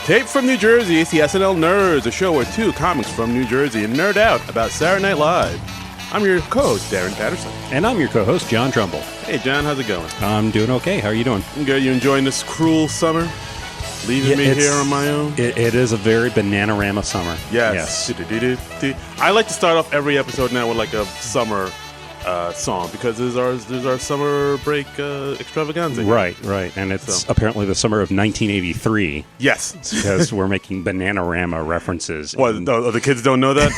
Tape from New Jersey, it's the SNL Nerds, a show where two comics from New Jersey nerd out about Saturday Night Live. I'm your co-host, Darren Patterson. And I'm your co-host, John Trumbull. Hey, John, how's it going? I'm doing okay. How are you doing? I'm good. You enjoying this cruel summer? Leaving me here on my own? It is a very Bananarama summer. Yes. I like to start off every episode now with like a summer song because there's our summer break extravaganza. Right. And it's apparently the summer of 1983. Yes. Because we're making Bananarama references. What, the kids don't know that?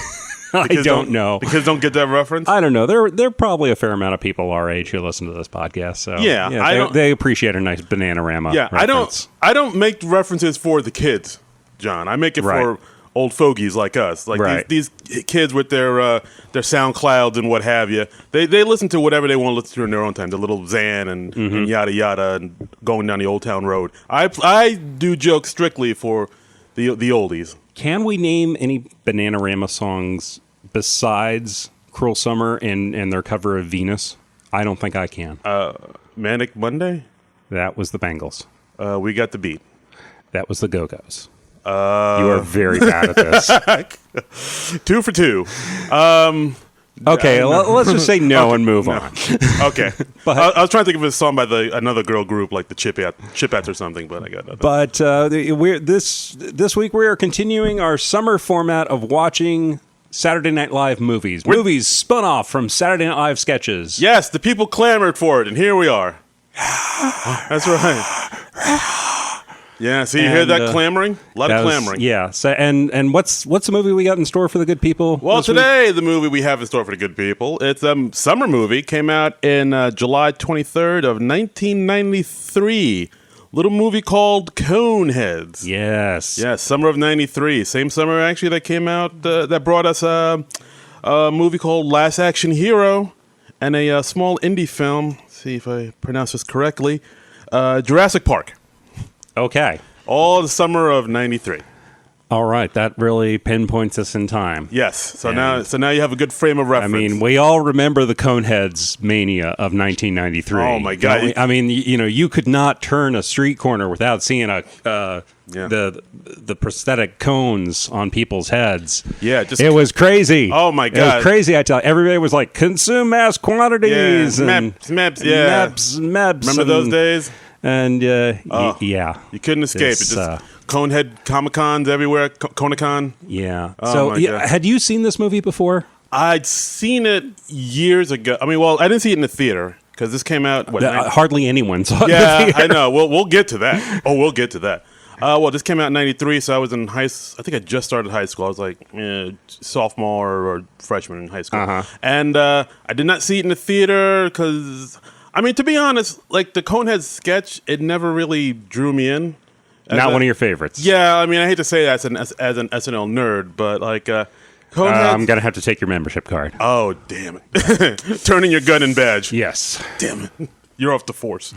I don't know. The kids don't get that reference? I don't know. There are probably a fair amount of people our age who listen to this podcast. So they appreciate a nice Bananarama reference. I don't make references for the kids, John. I make it for old fogies like us. Like these kids with their SoundClouds and what have you. They listen to whatever they want to listen to in their own time. The little Zan and yada yada and going down the Old Town Road. I do jokes strictly for the oldies. Can we name any Bananarama songs besides Cruel Summer and their cover of Venus? I don't think I can. Manic Monday? That was the Bangles. We Got the Beat. That was the Go-Go's. You are very bad at this. 2 for 2. Okay, let's just say no and move on. Okay. But I was trying to think of a song by another girl group like the Chipettes or something, but I got nothing. But this week we are continuing our summer format of watching Saturday Night Live movies. Movies spun off from Saturday Night Live sketches. Yes, the people clamored for it, and here we are. That's right. Yeah, so you hear that clamoring? A lot of clamoring. Yeah. So and what's the movie we got in store for the good people? Well, today the movie we have in store for the good people, it's a summer movie, came out in July 23rd of 1993. Little movie called Coneheads. Yes. Yeah, summer of 93. Same summer actually that came out that brought us a movie called Last Action Hero and a small indie film, let's see if I pronounce this correctly, Jurassic Park. Okay. All the summer of 93. All right, that really pinpoints us in time. Yes. So now you have a good frame of reference. I mean, we all remember the Coneheads mania of 1993. Oh my God! I mean, you could not turn a street corner without seeing the prosthetic cones on people's heads. Yeah, it was crazy. Oh my God! It was crazy. I tell you, everybody was like, consume mass quantities. Meps. Remember those days? And you couldn't escape. It's just Conehead Comic-Cons everywhere. Conecon. Yeah. Had you seen this movie before? I'd seen it years ago. I mean, well, I didn't see it in the theater because this came out. Hardly anyone saw it. Yeah, I know. We'll get to that. We'll get to that. This came out in 93, so I was in I think I just started high school. I was like sophomore or freshman in high school. Uh-huh. And I did not see it in the theater because, I mean, to be honest, like the Coneheads sketch, it never really drew me in. Not one of your favorites. Yeah, I mean, I hate to say that as an SNL nerd, but like Coneheads. I'm going to have to take your membership card. Oh, damn it. Turning your gun and badge. Yes. Damn it. You're off the force.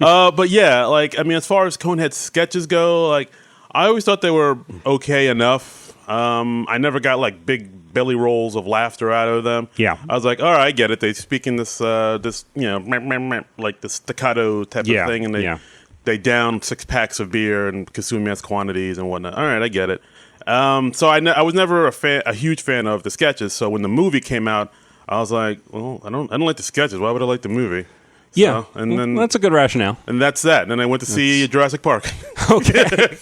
But yeah, like, I mean, as far as Conehead sketches go, like, I always thought they were okay enough. I never got, like, big belly rolls of laughter out of them. Yeah. I was like, all right, I get it. They speak in this like the staccato type of thing, and they down 6 packs of beer and consume mass quantities and whatnot. All right, I get it. So I was never a huge fan of the sketches. So when the movie came out, I was like, well, I don't like the sketches. Why would I like the movie? Yeah, and then that's a good rationale. And that's that. And then I went to see Jurassic Park. Okay.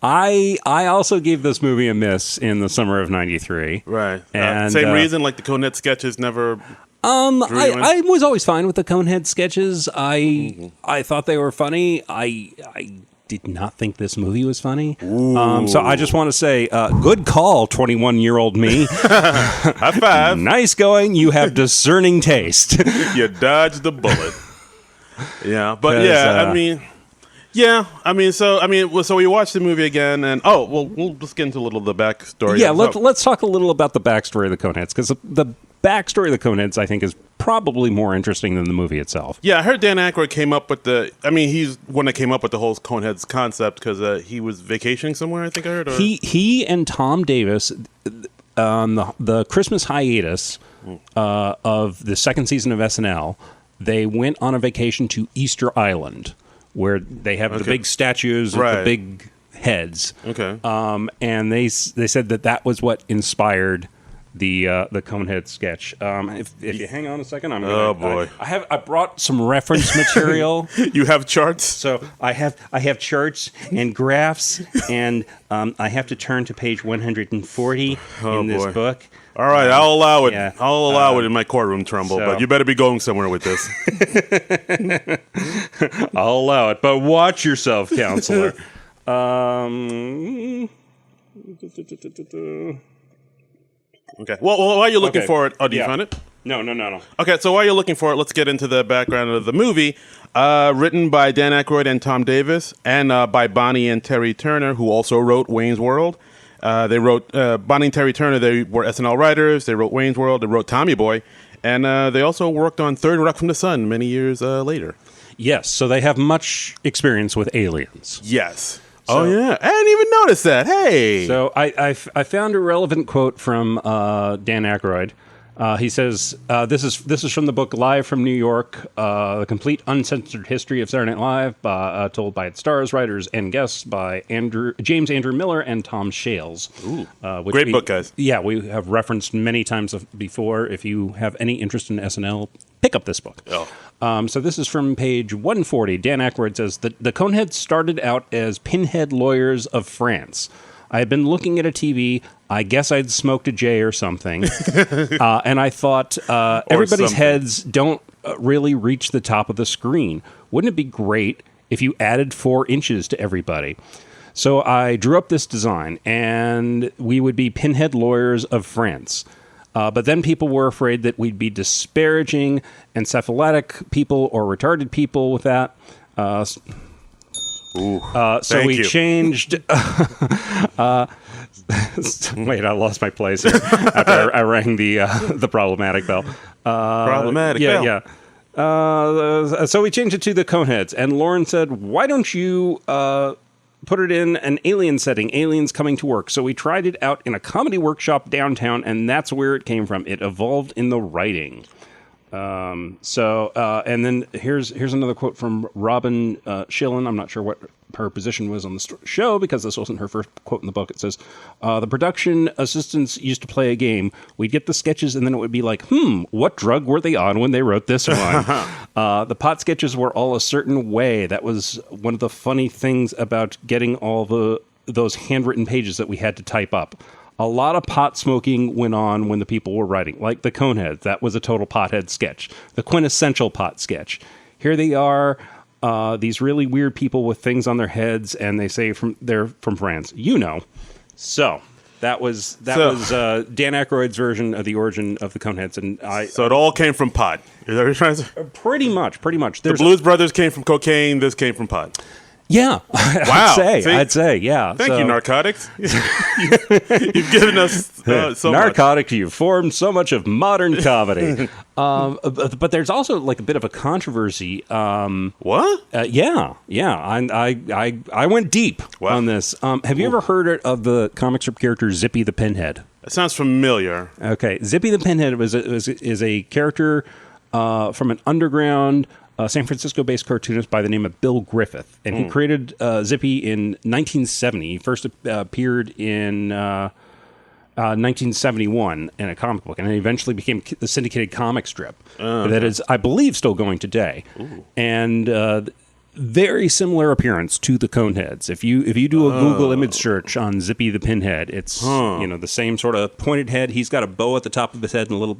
I also gave this movie a miss in the summer of 93. Right. And same reason, like the Conehead sketches never. I was always fine with the Conehead sketches. I thought they were funny. I did not think this movie was funny. So I just want to say, good call, 21-year-old me. High five. Nice going. You have discerning taste. You dodged the bullet. Yeah, but so we watched the movie again, and we'll just get into a little of the backstory. Yeah, let's talk a little about the backstory of the Coneheads, because the backstory of the Coneheads, I think, is probably more interesting than the movie itself. Yeah, I heard Dan Aykroyd came up with he's one that came up with the whole Coneheads concept because he was vacationing somewhere, I think I heard. Or? He and Tom Davis, on the Christmas hiatus of the second season of SNL, they went on a vacation to Easter Island, where they have the big statues with the big heads. Okay. And they said that was what inspired the Coneheads sketch. If you hang on a second, Oh boy! I brought some reference material. You have charts? So I have charts and graphs, and I have to turn to page 140 in this book. All right, I'll allow it. Yeah. I'll allow it in my courtroom, Trumbull, but you better be going somewhere with this. I'll allow it, but watch yourself, counselor. Okay. Well, while you're looking for it, do you find it? No. Okay, so while you're looking for it, let's get into the background of the movie. Written by Dan Aykroyd and Tom Davis, and by Bonnie and Terry Turner, who also wrote Wayne's World. They wrote Bonnie and Terry Turner. They were SNL writers. They wrote Wayne's World. They wrote Tommy Boy, and they also worked on Third Rock from the Sun many years later. Yes, so they have much experience with aliens. Yes. So, yeah, I didn't even notice that. Hey. So I found a relevant quote from Dan Aykroyd. He says, "This is from the book Live from New York, the complete uncensored history of Saturday Night Live, told by its stars, writers, and guests by James Andrew Miller and Tom Shales." Ooh, great book, guys. Yeah, we have referenced many times before. If you have any interest in SNL, pick up this book. Oh. So this is from page 140. Dan Aykroyd says that the Coneheads started out as pinhead lawyers of France. I had been looking at a TV. I guess I'd smoked a J or something. And I thought, everybody's heads don't really reach the top of the screen. Wouldn't it be great if you added 4 inches to everybody? So I drew up this design, and we would be pinhead lawyers of France. But then people were afraid that we'd be disparaging encephalitic people or retarded people with that. So we changed. Wait, I lost my place here after I rang the problematic bell. Problematic bell. Yeah. So we changed it to the Coneheads, and Lauren said, "Why don't you put it in an alien setting, aliens coming to work?" So we tried it out in a comedy workshop downtown, and that's where it came from. It evolved in the writing. And then here's another quote from Robin Schillen. I'm not sure what her position was on the show because this wasn't her first quote in the book. It says, the production assistants used to play a game. We'd get the sketches and then it would be like, what drug were they on when they wrote this one? The pot sketches were all a certain way. That was one of the funny things about getting all those handwritten pages that we had to type up. A lot of pot smoking went on when the people were writing, like the Coneheads. That was a total pothead sketch. The quintessential pot sketch. Here they are, these really weird people with things on their heads, and they say they're from France. You know. So that was Dan Aykroyd's version of the origin of the Coneheads, and So it all came from pot. Is that what you're trying to say? Pretty much. The Blues Brothers came from cocaine. This came from pot. Yeah, wow. I'd say, yeah. Thank you, narcotics. You've given us so narcotic. You've formed so much of modern comedy. But there's also like a bit of a controversy. What? Yeah. I went deep on this. Have you ever heard of the comic strip character Zippy the Pinhead? It sounds familiar. Okay, Zippy the Pinhead is a character from an underground San Francisco-based cartoonist by the name of Bill Griffith, and he created Zippy in 1970. He first appeared in 1971 in a comic book, and it eventually became the syndicated comic strip that is, I believe, still going today. Ooh. And very similar appearance to the Coneheads. If you do a Google image search on Zippy the Pinhead, it's the same sort of pointed head. He's got a bow at the top of his head and a little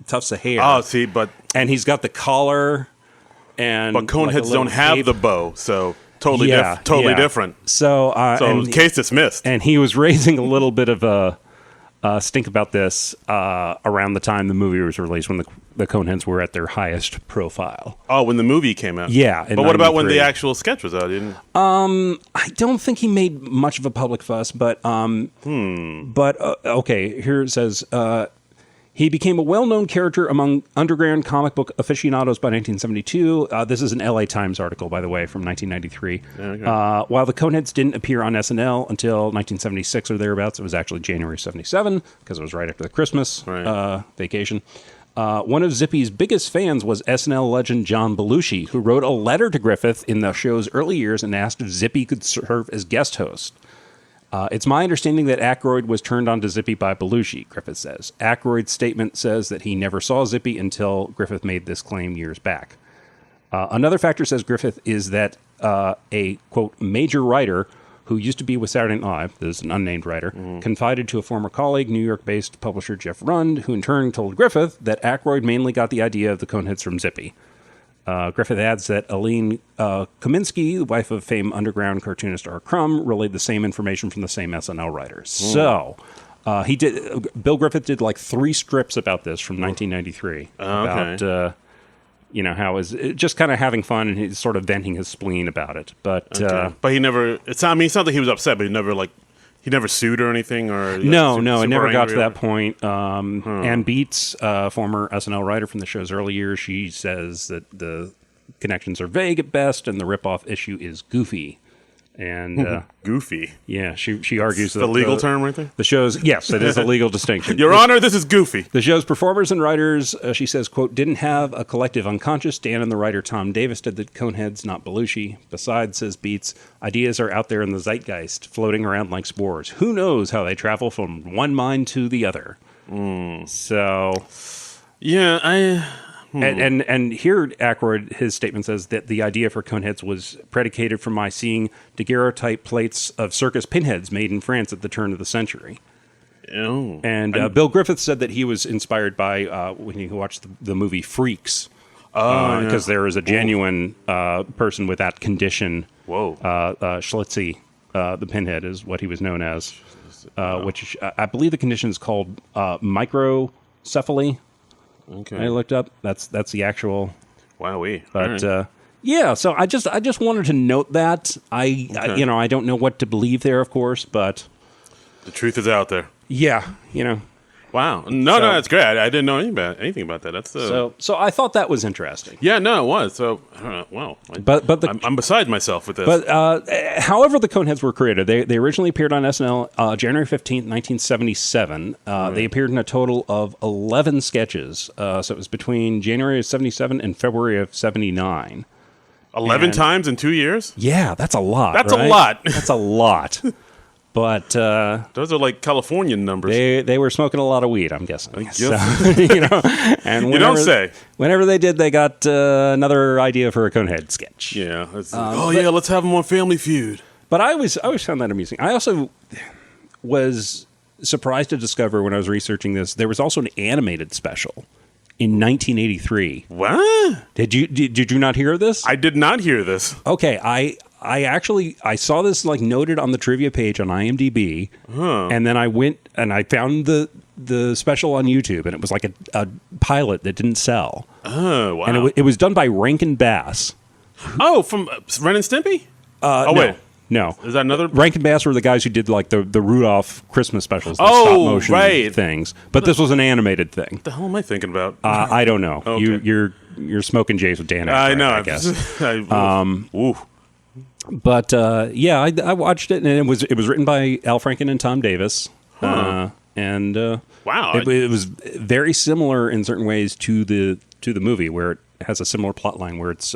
tufts of hair. Oh, see, and he's got the collar. But Coneheads don't have the bow, so totally different. So case dismissed. And he was raising a little bit of a stink about this around the time the movie was released, when the Coneheads were at their highest profile. Oh, when the movie came out. Yeah. But what about when the actual sketch was out? I don't think he made much of a public fuss, but okay, here it says... he became a well-known character among underground comic book aficionados by 1972. This is an LA Times article, by the way, from 1993. Okay. While the Coneheads didn't appear on SNL until 1976 or thereabouts, it was actually January 77, because it was right after the Christmas vacation. One of Zippy's biggest fans was SNL legend John Belushi, who wrote a letter to Griffith in the show's early years and asked if Zippy could serve as guest host. It's my understanding that Aykroyd was turned on to Zippy by Belushi, Griffith says. Aykroyd's statement says that he never saw Zippy until Griffith made this claim years back. Another factor, says Griffith, is that a, quote, major writer who used to be with Saturday Night Live, this is an unnamed writer, confided to a former colleague, New York-based publisher Jeff Rund, who in turn told Griffith that Aykroyd mainly got the idea of the Coneheads from Zippy. Griffith adds that Aline Kominsky, the wife of famed underground cartoonist R. Crumb, relayed the same information from the same SNL writers. So, Bill Griffith did like 3 strips about this from 1993. About, how is just kind of having fun and he's sort of venting his spleen about it. But he never, it's not that he was upset, but he never sued or anything? Or No, it never got to that point. Ann Beats, former SNL writer from the show's early years, she says that the connections are vague at best and the ripoff issue is goofy. And goofy? Yeah, she argues that the legal term right there? The show's, yes, it is a legal distinction. Your Honor, this is goofy. The show's performers and writers, she says, quote, didn't have a collective unconscious. Dan and the writer Tom Davis did the Coneheads, not Belushi. Besides, says Beats, ideas are out there in the zeitgeist, floating around like spores. Who knows how they travel from one mind to the other? So... Yeah, And here, Aykroyd, his statement says that the idea for Coneheads was predicated from my seeing daguerreotype plates of circus pinheads made in France at the turn of the century. Oh. And Bill Griffith said that he was inspired by when he watched the movie Freaks. Because there is a genuine person with that condition. Whoa. Schlitzie, the pinhead, is what he was known as. Which I believe the condition is called microcephaly. Okay. I looked up. That's the actual. Wowee. But right. yeah, so I just wanted to note that I don't know what to believe there, of course, but the truth is out there. Yeah, Wow. No, that's great. I didn't know anything about that. That's so I thought that was interesting. Yeah, no, it was. So, wow. I'm beside myself with this. But however the Coneheads were created, they originally appeared on SNL January 15th, 1977. They appeared in a total of 11 sketches. So it was between January of 77 and February of 79. 11 times in 2 years? Yeah, that's a lot. That's right? a lot. That's a lot. But those are like Californian numbers. They were smoking a lot of weed, I'm guessing. So, and you don't say. Whenever they did, they got another idea for a Conehead sketch. Yeah. Let's have them on Family Feud. But I always found that amusing. I also was surprised to discover when I was researching this, there was also an animated special in 1983. What? Did you not hear of this? I did not hear this. Okay, I saw this like noted on the trivia page on IMDb, and then I went and I found the special on YouTube, and it was like a pilot that didn't sell. Oh, wow! And it was done by Rankin Bass. Oh, from Ren and Stimpy? Wait. No. Is that another? Rankin Bass were the guys who did like the Rudolph Christmas specials, the stop motion things. But this was an animated thing. What the hell am I thinking about? I don't know. Okay. You're smoking Jays with Dan. I know. I guess. Ooh. But I watched it, and it was written by Al Franken and Tom Davis. Wow, it was very similar in certain ways to the movie, where it has a similar plot line where it's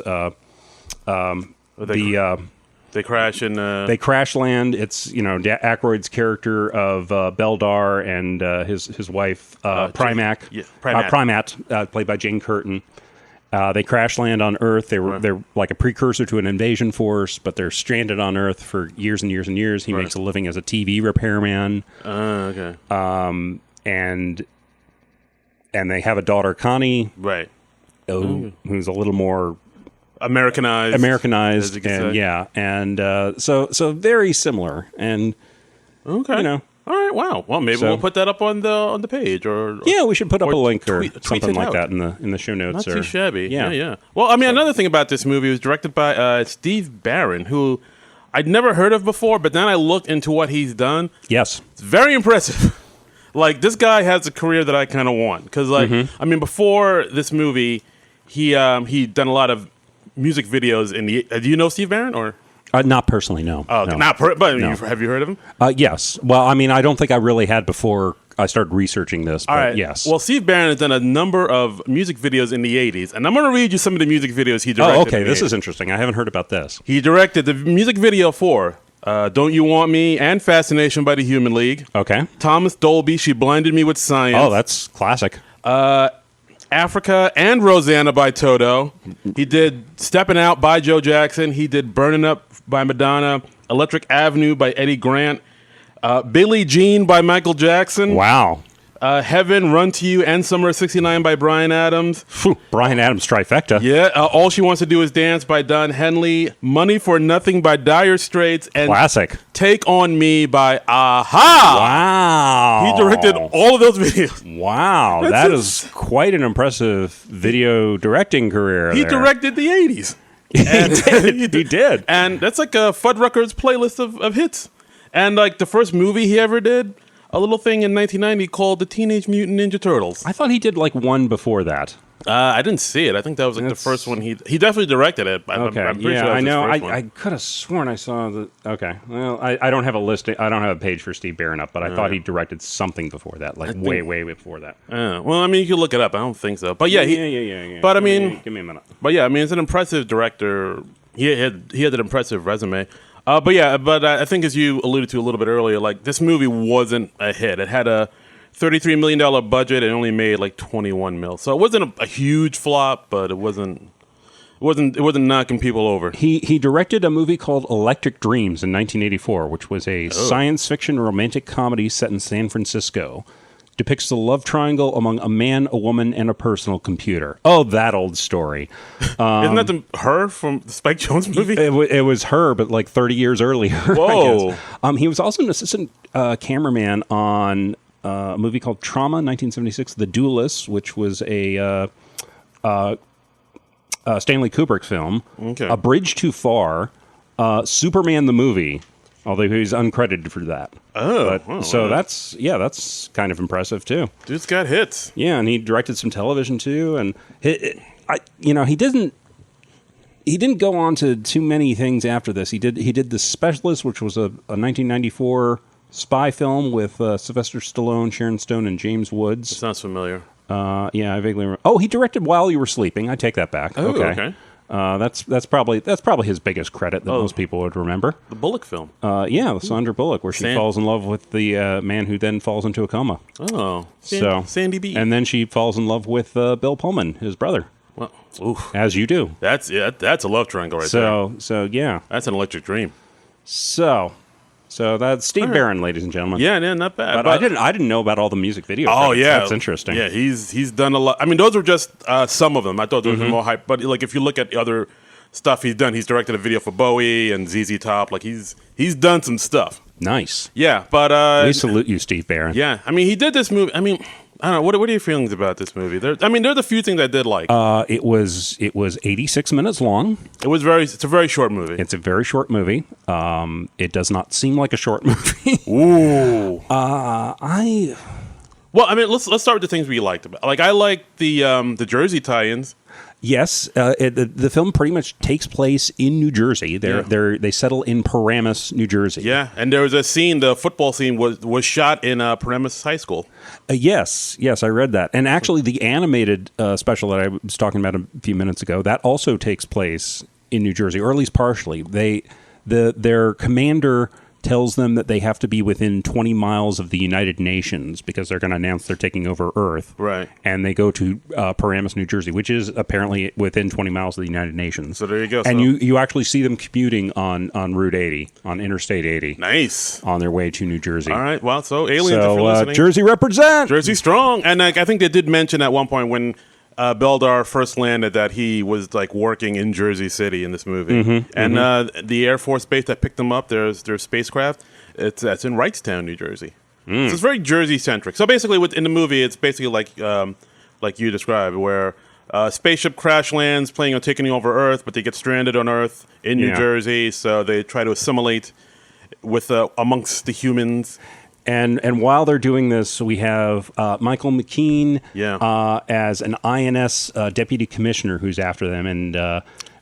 they crash in they crash land. It's Aykroyd's character of Beldar and his wife Primat, played by Jane Curtin. They crash land on Earth. They're like a precursor to an invasion force, but they're stranded on Earth for years and years and years. He makes a living as a TV repairman. Okay. And they have a daughter, Connie. Right. Who's a little more Americanized, and so very similar, and okay, all right, wow. Well, maybe we'll put that up on the page, or we should put up a link or something like out. That in the show notes. Not too shabby. Yeah. Well, I mean, another thing about this movie was directed by Steve Barron, who I'd never heard of before, but then I looked into what he's done. Yes, it's very impressive. Like, this guy has a career that I kind of want, because I mean, before this movie, he done a lot of music videos in the. Do you know Steve Barron or? Not personally, no. Oh, no. But no. Have you heard of him? Yes. Well, I mean, I don't think I really had before started researching this. But all right. Yes. Well, Steve Barron has done a number of music videos in the 80s, and I'm going to read you some of the music videos he directed. Oh, okay. This is interesting. I haven't heard about this. He directed the music video for Don't You Want Me and Fascination by the Human League. Okay. Thomas Dolby, She Blinded Me with Science. Oh, that's classic. Africa and Rosanna by Toto. He did Steppin' Out by Joe Jackson. He did Burnin' Up by Madonna. Electric Avenue by Eddie Grant. Billie Jean by Michael Jackson. Wow. Heaven, Run to You, and Summer of '69 by Bryan Adams. Phew, Bryan Adams trifecta. Yeah, All She Wants to Do Is Dance by Don Henley. Money for Nothing by Dire Straits. And classic. Take on Me by Aha. Wow. He directed all of those videos. Wow, that is quite an impressive video directing career. He directed the 80s. He did. And that's like a Fuddruckers playlist of hits. And like the first movie he ever did, a little thing in 1990 called The Teenage Mutant Ninja Turtles. I thought he did like one before that. I didn't see it. I think that was like the first one. He definitely directed it. Okay. I'm pretty sure I know. I could have sworn I saw the. Okay. Well, I don't have a list. I don't have a page for Steve Barron up, but I thought he directed something before that, like way before that. Well, I mean, you can look it up. I don't think so. But yeah. Yeah. But I mean, give me a minute. But yeah, I mean, it's an impressive director. He had an impressive resume. But I think as you alluded to a little bit earlier, like this movie wasn't a hit. It had a $33 million budget and only made like 21 mil. So it wasn't a huge flop, but it wasn't knocking people over. He directed a movie called Electric Dreams in 1984, which was a science fiction romantic comedy set in San Francisco. Depicts the love triangle among a man, a woman, and a personal computer. Oh, that old story. Isn't that her from the Spike Jonze movie? It was her, but like 30 years earlier. Whoa. I guess. He was also an assistant cameraman on a movie called Trauma, 1976, The Duelists, which was a Stanley Kubrick film. Okay. A Bridge Too Far, Superman the movie, although he's uncredited for that. So that's kind of impressive too. Dude's got hits. Yeah, and he directed some television too, and he didn't go on to too many things after this. He did The Specialist, which was a 1994 spy film with Sylvester Stallone, Sharon Stone, and James Woods. It sounds familiar. I vaguely remember. Oh, he directed While You Were Sleeping. I take that back. Oh, okay. That's probably his biggest credit that most people would remember. The Bullock film. The Sandra Bullock, where she falls in love with the man who then falls into a coma. Oh, Sandy B. And then she falls in love with Bill Pullman, his brother. Well, oof. As you do. That's a love triangle right there. So yeah, that's an electric dream. So that's Steve Barron, ladies and gentlemen. Yeah, not bad. But I didn't know about all the music videos. Oh, yeah. That's interesting. Yeah, he's done a lot. I mean, those were just some of them. I thought those were more hype. But like, if you look at the other stuff he's done, he's directed a video for Bowie and ZZ Top. Like, he's done some stuff. Nice. Yeah, but we salute you, Steve Barron. Yeah, I mean, he did this movie. I mean, I don't know. What are your feelings about this movie? There's a few things I did like. It was 86 minutes long. It's a very short movie. It's a very short movie. It does not seem like a short movie. Ooh. Well, I mean, let's start with the things we liked about. Like, I liked the Jersey tie-ins. Yes, the film pretty much takes place in New Jersey. They settle in Paramus, New Jersey. Yeah, and there was a scene. The football scene was shot in Paramus High School. Yes, I read that. And actually, the animated special that I was talking about a few minutes ago, that also takes place in New Jersey, or at least partially. Their commander tells them that they have to be within 20 miles of the United Nations because they're going to announce they're taking over Earth. Right. And they go to Paramus, New Jersey, which is apparently within 20 miles of the United Nations. So there you go. And you actually see them commuting on Route 80, on Interstate 80. Nice. On their way to New Jersey. All right. Well, so aliens, if you're listening. Jersey represent! Jersey strong. And I think they did mention at one point when Beldar first landed that he was like working in Jersey City in this movie, the Air Force base that picked them up, their spacecraft, that's in Wrightstown, New Jersey. So it's very Jersey centric. So basically, in the movie, it's basically like you described, where a spaceship crash lands, planning on taking over Earth, but they get stranded on Earth in New Jersey. So they try to assimilate with amongst the humans. And while they're doing this, we have Michael McKean as an INS deputy commissioner who's after them, and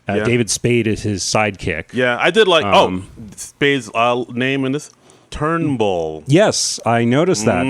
David Spade is his sidekick. Yeah, I did like Spade's name in this. Turnbull. Yes, I noticed that.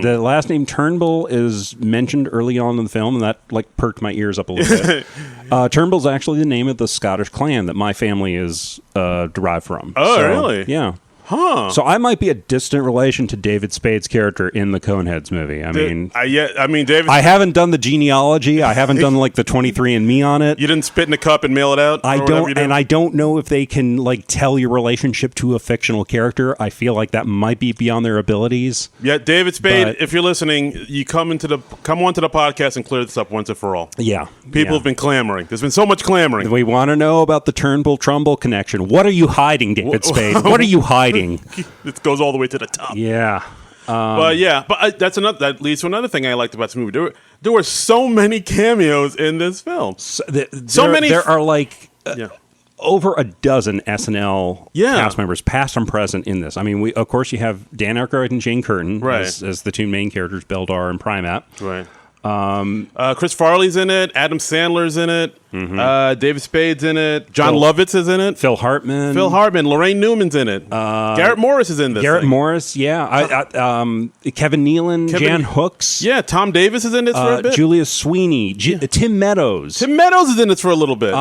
The last name Turnbull is mentioned early on in the film, and that perked my ears up a little bit. Turnbull's actually the name of the Scottish clan that my family is derived from. Oh, really? Yeah. Huh. So I might be a distant relation to David Spade's character in the Coneheads movie. David. I haven't done the genealogy. I haven't done the 23andMe on it. You didn't spit in a cup and mail it out. I don't know if they can tell your relationship to a fictional character. I feel like that might be beyond their abilities. Yeah, David Spade. If you're listening, you come onto the podcast and clear this up once and for all. Yeah, people have been clamoring. There's been so much clamoring. We want to know about the Turnbull-Trumbull connection. What are you hiding, David Spade? What are you hiding? It goes all the way to the top. Yeah. That leads to another thing I liked about this movie. There were so many cameos in this film. There are over a dozen SNL cast members, past and present, in this. I mean, of course, you have Dan Aykroyd and Jane Curtin as the two main characters, Beldar and Primat. Right. Chris Farley's in it. Adam Sandler's in it. Mm-hmm. David Spade's in it. John Lovitz is in it. Phil Hartman. Lorraine Newman's in it. Garrett Morris is in this. Morris, yeah. Kevin Nealon, Jan Hooks. Yeah, Tom Davis is in this for a bit. Julius Sweeney. Tim Meadows. Tim Meadows is in this for a little bit.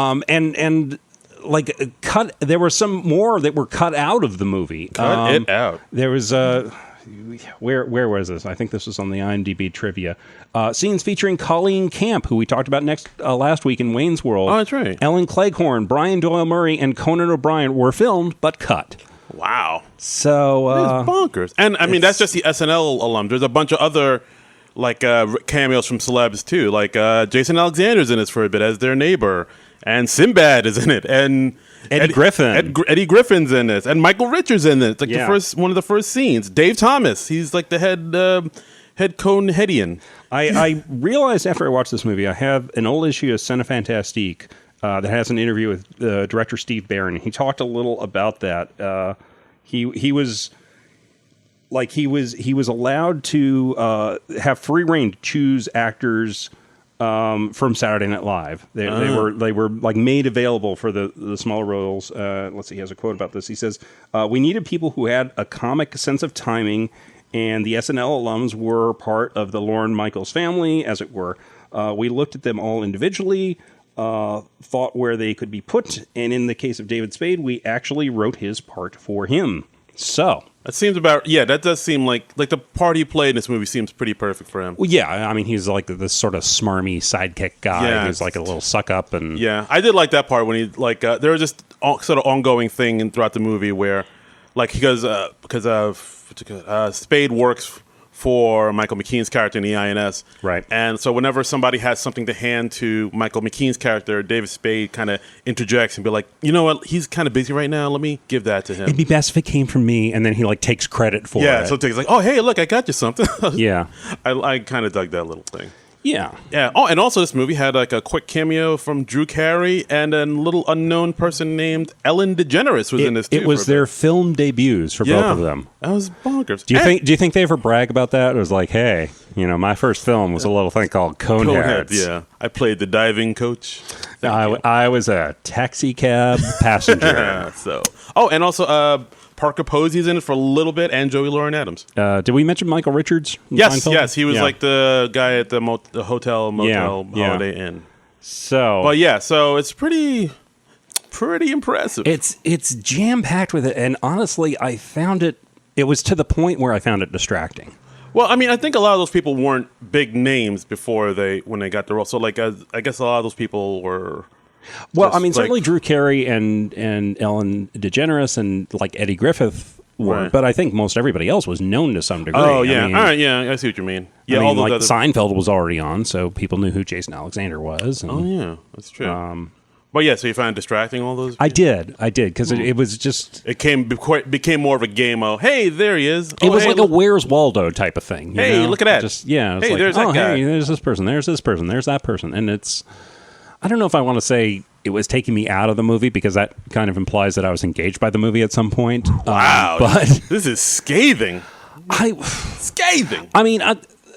There were some more that were cut out of the movie. Cut it out. There was where was this? I think this was on the IMDb trivia. Scenes featuring Colleen Camp, who we talked about last week in Wayne's World. Oh, that's right. Ellen Cleghorn, Brian Doyle Murray, and Conan O'Brien were filmed but cut. Wow. So it's bonkers. And I mean, that's just the SNL alum. There's a bunch of other cameos from celebs too. Jason Alexander's in this for a bit as their neighbor, and Sinbad is in it, and Eddie Griffin. Eddie Griffin's in this, and Michael Richards in it. It's one of the first scenes. Dave Thomas, he's like the head Coneheadian. I realized after I watched this movie, I have an old issue of Cinefantastique that has an interview with director Steve Barron. He talked a little about that. He was allowed to have free reign to choose actors from Saturday Night Live. They were made available for the smaller roles. Let's see, he has a quote about this. He says, "We needed people who had a comic sense of timing, and the SNL alums were part of the Lorne Michaels family, as it were. We looked at them all individually, thought where they could be put, and in the case of David Spade, we actually wrote his part for him." So that does seem like the part he played in this movie seems pretty perfect for him. Well, yeah, I mean, he's like this sort of smarmy sidekick guy who's like a little suck up, and I did like that part when he there was just sort of ongoing thing throughout the movie where because Spade works for Michael McKean's character in the INS. Right. And so whenever somebody has something to hand to Michael McKean's character, David Spade kind of interjects and be like, you know what, he's kind of busy right now. Let me give that to him. It'd be best if it came from me. And then he takes credit for it. Yeah, so he's like, oh, hey, look, I got you something. Yeah. I kind of dug that little thing. Yeah. Yeah. Oh, and also this movie had a quick cameo from Drew Carey, and a little unknown person named Ellen DeGeneres was in this too. It was their film debuts for both of them. That was bonkers. Do you think they ever brag about that? It was like, hey, my first film was a little thing called Coneheads. Yeah. I played the diving coach. I was a taxi cab passenger. And also Parker Posey's in it for a little bit, and Joey Lauren Adams. Did we mention Michael Richards? Yes, he was like the guy at the hotel, motel, Holiday Inn. So it's pretty impressive. It's jam packed with it, and honestly, I found it was to the point where I found it distracting. Well, I mean, I think a lot of those people weren't big names when they got the role. So, I guess a lot of those people were. Well, I mean, certainly Drew Carey and Ellen DeGeneres and Eddie Griffith were, right. But I think most everybody else was known to some degree. Oh, yeah. All right, yeah, I see what you mean. Yeah, all those Seinfeld was already on, so people knew who Jason Alexander was. And, oh, yeah, that's true. But yeah, so you found it distracting, all those people? I did, because it was just... It became more of a game of, hey, there he is. It was a Where's Waldo type of thing. Hey, look at that. Hey, there's that guy. Hey, there's this person, there's that person. And it's... I don't know if I want to say it was taking me out of the movie, because that kind of implies that I was engaged by the movie at some point. Wow. But this is scathing. Scathing. I mean,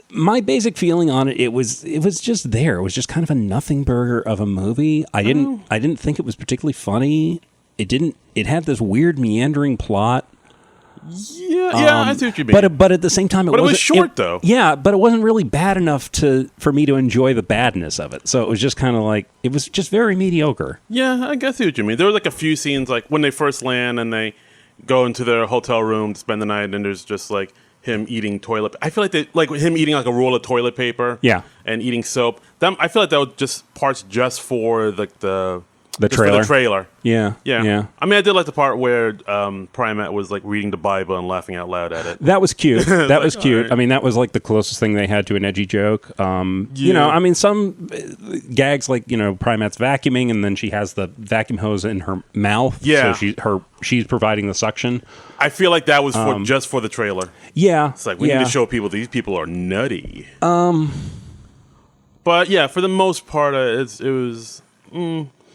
my basic feeling on it was just there. It was just kind of a nothing burger of a movie. I didn't think it was particularly funny. It had this weird meandering plot. Yeah, I see what you mean. But at the same time, it was short though. Yeah, but it wasn't really bad enough for me to enjoy the badness of it. So it was just kind of like, it was just very mediocre. Yeah, I see what you mean. There were like a few scenes, like when they first land and they go into their hotel room to spend the night, and there's just like him eating toilet. I feel like him eating like a roll of toilet paper. Yeah, and eating soap. I feel like that was just parts just for the trailer. For the trailer. Yeah. I mean, I did like the part where Primat was like reading the Bible and laughing out loud at it. That was cute. That was cute. Right. I mean, that was like the closest thing they had to an edgy joke. You know, I mean, some gags like, you know, Primat's vacuuming and then she has the vacuum hose in her mouth. Yeah. So she's providing the suction. I feel like that was just for the trailer. Yeah. It's like we need to show people these people are nutty. But yeah, for the most part, it was.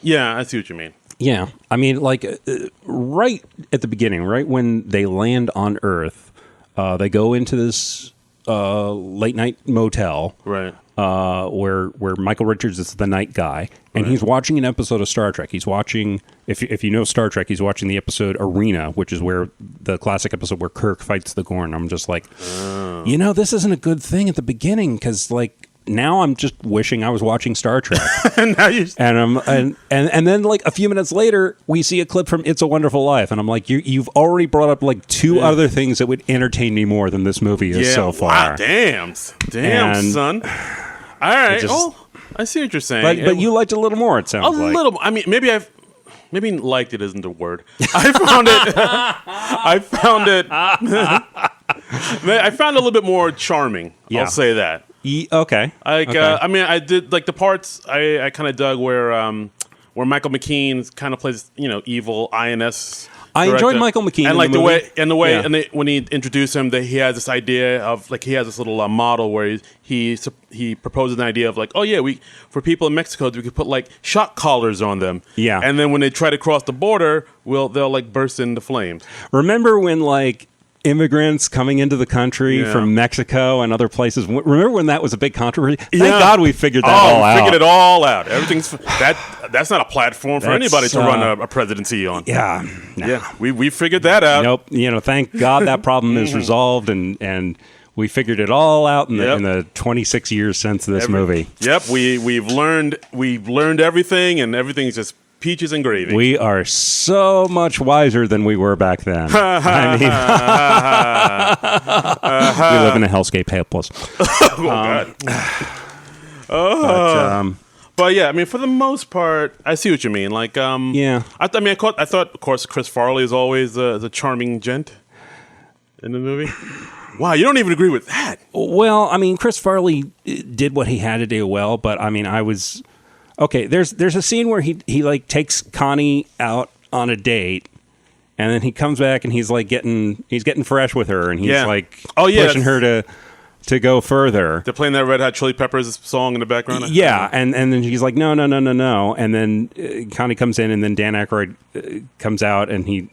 Yeah, I see what you mean. Yeah. I mean, like, right at the beginning, right when they land on Earth, they go into this late-night motel. Right. Where Michael Richards is the night guy, and he's watching an episode of Star Trek. He's watching, if you know Star Trek, he's watching the episode Arena, which is where the classic episode where Kirk fights the Gorn. I'm just like, you know, this isn't a good thing at the beginning, because, like, now I'm just wishing I was watching Star Trek. And then like a few minutes later, we see a clip from It's a Wonderful Life, and I'm like, you've already brought up like two other things that would entertain me more than this movie is so far. Wow, damn, son. All right. I see what you're saying. But you liked it a little more. It sounds like a little. I mean, maybe liked it isn't the word. I found it. I found it a little bit more charming. Yeah. I'll say that. Okay. I mean, I did like the parts I kind of dug where Michael McKean kind of plays, you know, evil INS. I enjoyed Michael McKean, and like the way when he introduced him, that he has this idea of like he has this little model where he proposed an idea of like, oh yeah, for people in Mexico we could put like shock collars on them, and then when they try to cross the border, they'll like burst into flames. Remember when like immigrants coming into the country from Mexico and other places. Remember when that was a big controversy? Thank God we figured that all out. Figured it all out. Everything's that's not a platform for anybody to run a presidency on. Yeah. No. Yeah. We figured that out. Nope. You know, thank God that problem is resolved and we figured it all out in the 26 years since this movie. Yep. We've learned everything, and everything's just peaches and gravy. We are so much wiser than we were back then. I mean, we live in a hellscape, helpless. But yeah, I mean, for the most part, I see what you mean. Like, I thought, of course, Chris Farley is always the charming gent in the movie. Wow, you don't even agree with that. Well, I mean, Chris Farley did what he had to do well, but I mean, okay, there's a scene where he like takes Connie out on a date, and then he comes back and he's getting fresh with her, and he's like pushing her to go further. They're playing that Red Hot Chili Peppers song in the background. Yeah, and then she's like, no, and then Connie comes in, and then Dan Aykroyd comes out, and he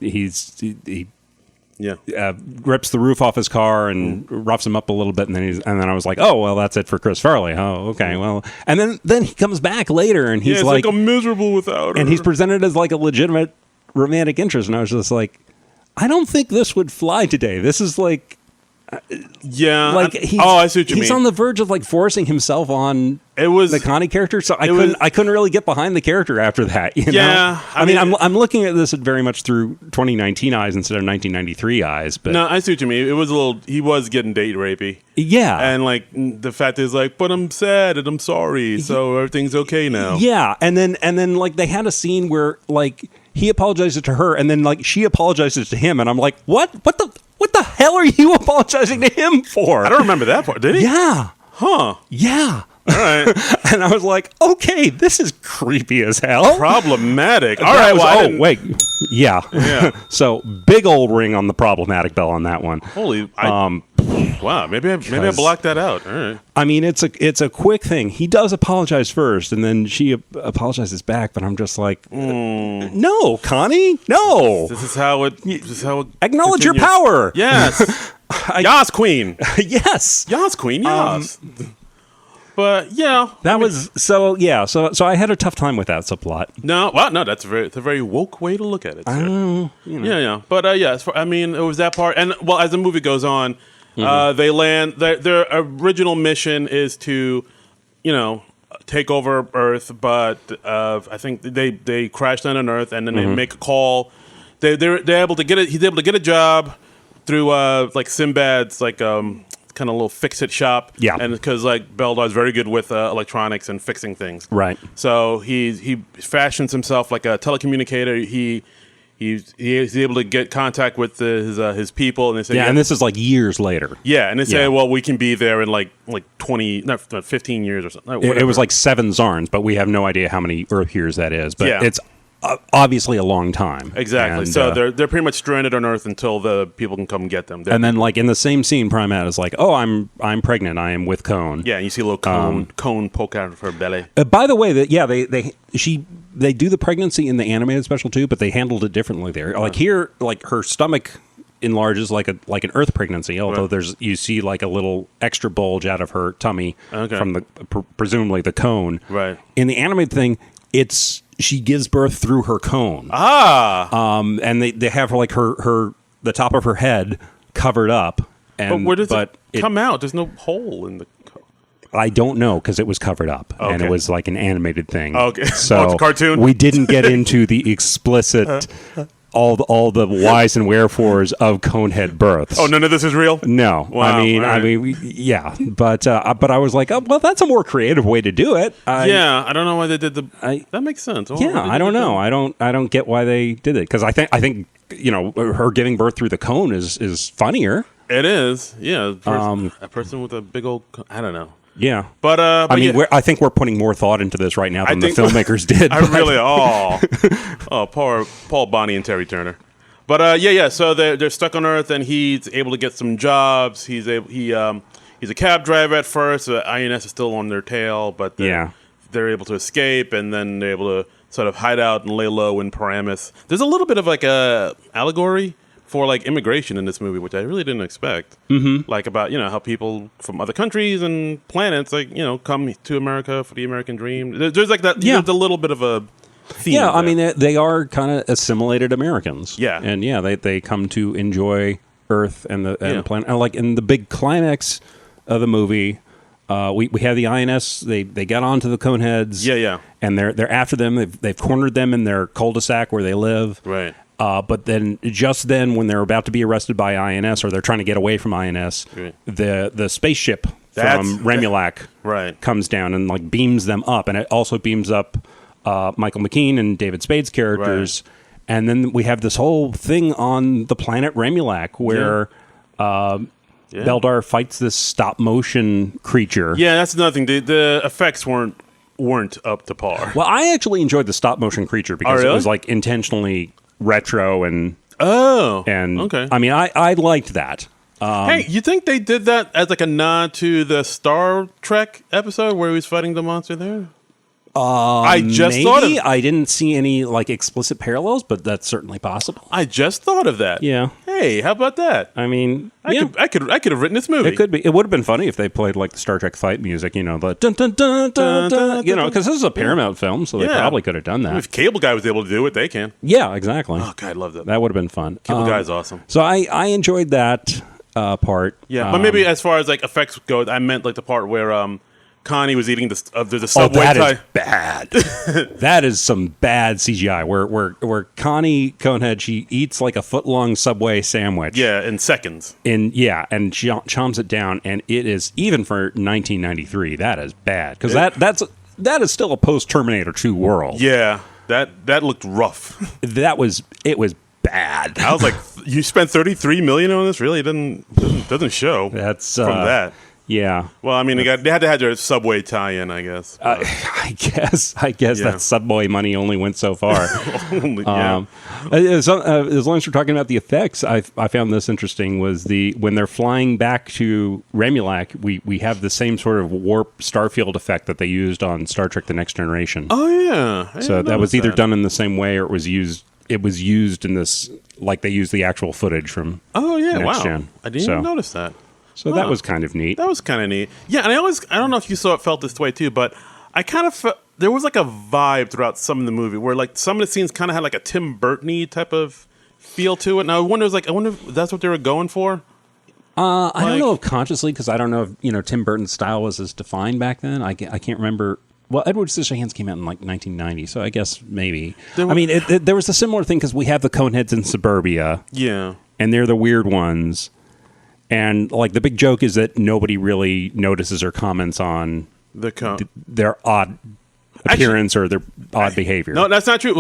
rips the roof off his car and roughs him up a little bit, and then I was like, oh well, that's it for Chris Farley. Oh, okay, well, and then he comes back later, and he's like I'm miserable without her, and he's presented as like a legitimate romantic interest, and I was just like, I don't think this would fly today. This is like. I see what you mean. He's on the verge of like forcing himself on the Connie character, so I couldn't really get behind the character after that. You know? I mean, I'm looking at this very much through 2019 eyes instead of 1993 eyes. But no, I see what you mean. It was he was getting date rapey. Yeah, and like the fact is like, but I'm sad and I'm sorry, so everything's okay now. Yeah, and then like they had a scene where like he apologizes to her, and then like she apologizes to him, and I'm like, what the hell are you apologizing to him for? I don't remember that part. Did he? Yeah. Huh. Yeah. All right. And I was like, okay, this is creepy as hell. Problematic. All right. Well, wait. Yeah. So big old ring on the problematic bell on that one. Holy. Wow. Maybe I blocked that out. All right. I mean, it's a quick thing. He does apologize first, and then she apologizes back. But I'm just like, no, Connie, no. This is how it acknowledge your power. Yes. Yas Queen. Yes. Yas Queen. Yas. But yeah, So I had a tough time with that subplot. No, that's a very woke way to look at it. Yeah. But it was that part, and well, as the movie goes on, they land. Their original mission is to, take over Earth, but I think they crash land on Earth, and then they make a call. They're able to get it. He's able to get a job through like Sinbad's kind of little fix-it shop. Yeah. And because Beldar's very good with electronics and fixing things. Right. So he fashions himself like a telecommunicator. He's able to get contact with his people, and they say, and this is like years later. Yeah, and they say, well, we can be there in like 15 years or something. It was like 7 Zarns, but we have no idea how many Earth years that is. But it's obviously a long time. Exactly. And, so they're pretty much stranded on Earth until the people can come and get them. And then in the same scene, Primat is like, "Oh, I'm pregnant. I am with Cone." Yeah, and you see a little cone poke out of her belly. By the way, they do the pregnancy in the animated special too, but they handled it differently there. Like here, her stomach enlarges like an Earth pregnancy, although you see like a little extra bulge out of her tummy from the presumably the cone. Right. In the animated thing, she gives birth through her cone. And they have her the top of her head covered up. And, but where does it come out? There's no hole in the cone. I don't know because it was covered up and it was like an animated thing. Okay, so it's a cartoon. We didn't get into the explicit all the whys and wherefores of Conehead births. Oh, none of this is real? No. Wow. But I was like, oh, well, that's a more creative way to do it. I don't know why they did that makes sense. I don't know. I don't get why they did it because I think her giving birth through the cone is funnier. It is. Yeah. A person with a big old I don't know. Yeah, but I think we're putting more thought into this right now than the filmmakers did. Poor Paul Bonnie and Terry Turner. But so they're stuck on Earth, and he's able to get some jobs. He's a cab driver at first. INS is still on their tail, but they're able to escape, and then they're able to sort of hide out and lay low in Paramus. There's a little bit of like a allegory for like immigration in this movie, which I really didn't expect. Like about how people from other countries and planets come to America for the American dream. There's like that. There's a little bit of a theme. Yeah, I mean they are kind of assimilated Americans. Yeah, and they come to enjoy Earth and the planet. And like in the big climax of the movie, we have the INS. They get onto the Coneheads. Yeah. And they're after them. They've cornered them in their cul-de-sac where they live. Right. But then, when they're about to be arrested by INS, or they're trying to get away from INS, the spaceship from Remulac comes down and like beams them up, and it also beams up Michael McKean and David Spade's characters. Right. And then we have this whole thing on the planet Remulac where Beldar fights this stop motion creature. Yeah, that's another thing. The effects weren't up to par. Well, I actually enjoyed the stop motion creature because it was like intentionally retro and okay. I mean, I liked that. Hey, you think they did that as like a nod to the Star Trek episode where he was fighting the monster there? I just thought of. I didn't see any like explicit parallels, but that's certainly possible. I just thought of that. Yeah. Hey, how about that? I mean, I could have written this movie. It could be. It would have been funny if they played like the Star Trek fight music. The dun dun dun dun dun. Because this is a Paramount film, so they probably could have done that. If Cable Guy was able to do it, they can. Yeah, exactly. Oh God, I love that. That would have been fun. Cable Guy's awesome. So I enjoyed that part. Yeah, but maybe as far as like effects go, I meant like the part where Connie was eating there's a subway. That is bad. That is some bad CGI. Where Connie Conehead, she eats like a foot-long Subway sandwich. Yeah, in seconds. And she chomps it down, and it is, even for 1993, that is bad because that is still a post-Terminator 2 world. Yeah, that looked rough. It was bad. I was like, you spent $33 million on this? Really, it doesn't show. That's from that. Yeah. Well, I mean, they had to have their Subway tie-in, I guess. I guess that Subway money only went so far. As long as we're talking about the effects, I found this interesting was when they're flying back to Remulac, we have the same sort of warp starfield effect that they used on Star Trek: The Next Generation. Oh yeah. So that was either done in the same way or it was used in this, like they used the actual footage from. Oh yeah, Next wow. Gen. I didn't even notice that. So that was kind of neat. That was kind of neat. Yeah, and I don't know if you felt this way too, but I kind of felt there was like a vibe throughout some of the movie where like some of the scenes kind of had like a Tim Burton-y type of feel to it. And I wonder if that's what they were going for. I don't know if consciously, because I don't know if Tim Burton's style was as defined back then. I can't remember. Well, Edward Scissorhands came out in like 1990, so I guess maybe. There was a similar thing because we have the Coneheads in Suburbia. Yeah. And they're the weird ones. And like the big joke is that nobody really notices or comments on their odd appearance or their odd behavior. No, that's not true.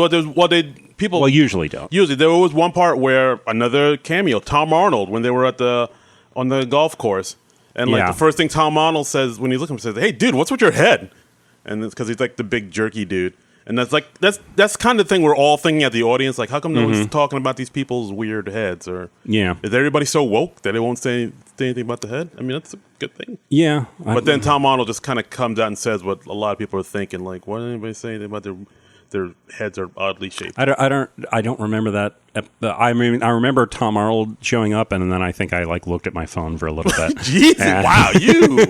People usually don't. Usually, there was one part where another cameo, Tom Arnold, when they were on the golf course, and like the first thing Tom Arnold says when he's looking, says, "Hey, dude, what's with your head?" And it's because he's like the big jerky dude, and that's kind of the thing we're all thinking at the audience, like, how come no one's talking about these people's weird heads, or is everybody so woke that they won't say anything about the head? I mean, that's a good thing. Yeah, but then Tom Arnold just kind of comes out and says what a lot of people are thinking, like, why didn't anybody say anything about their heads are oddly shaped? I don't remember that. I mean, I remember Tom Arnold showing up, and then I think I like looked at my phone for a little bit. Jesus, wow, you!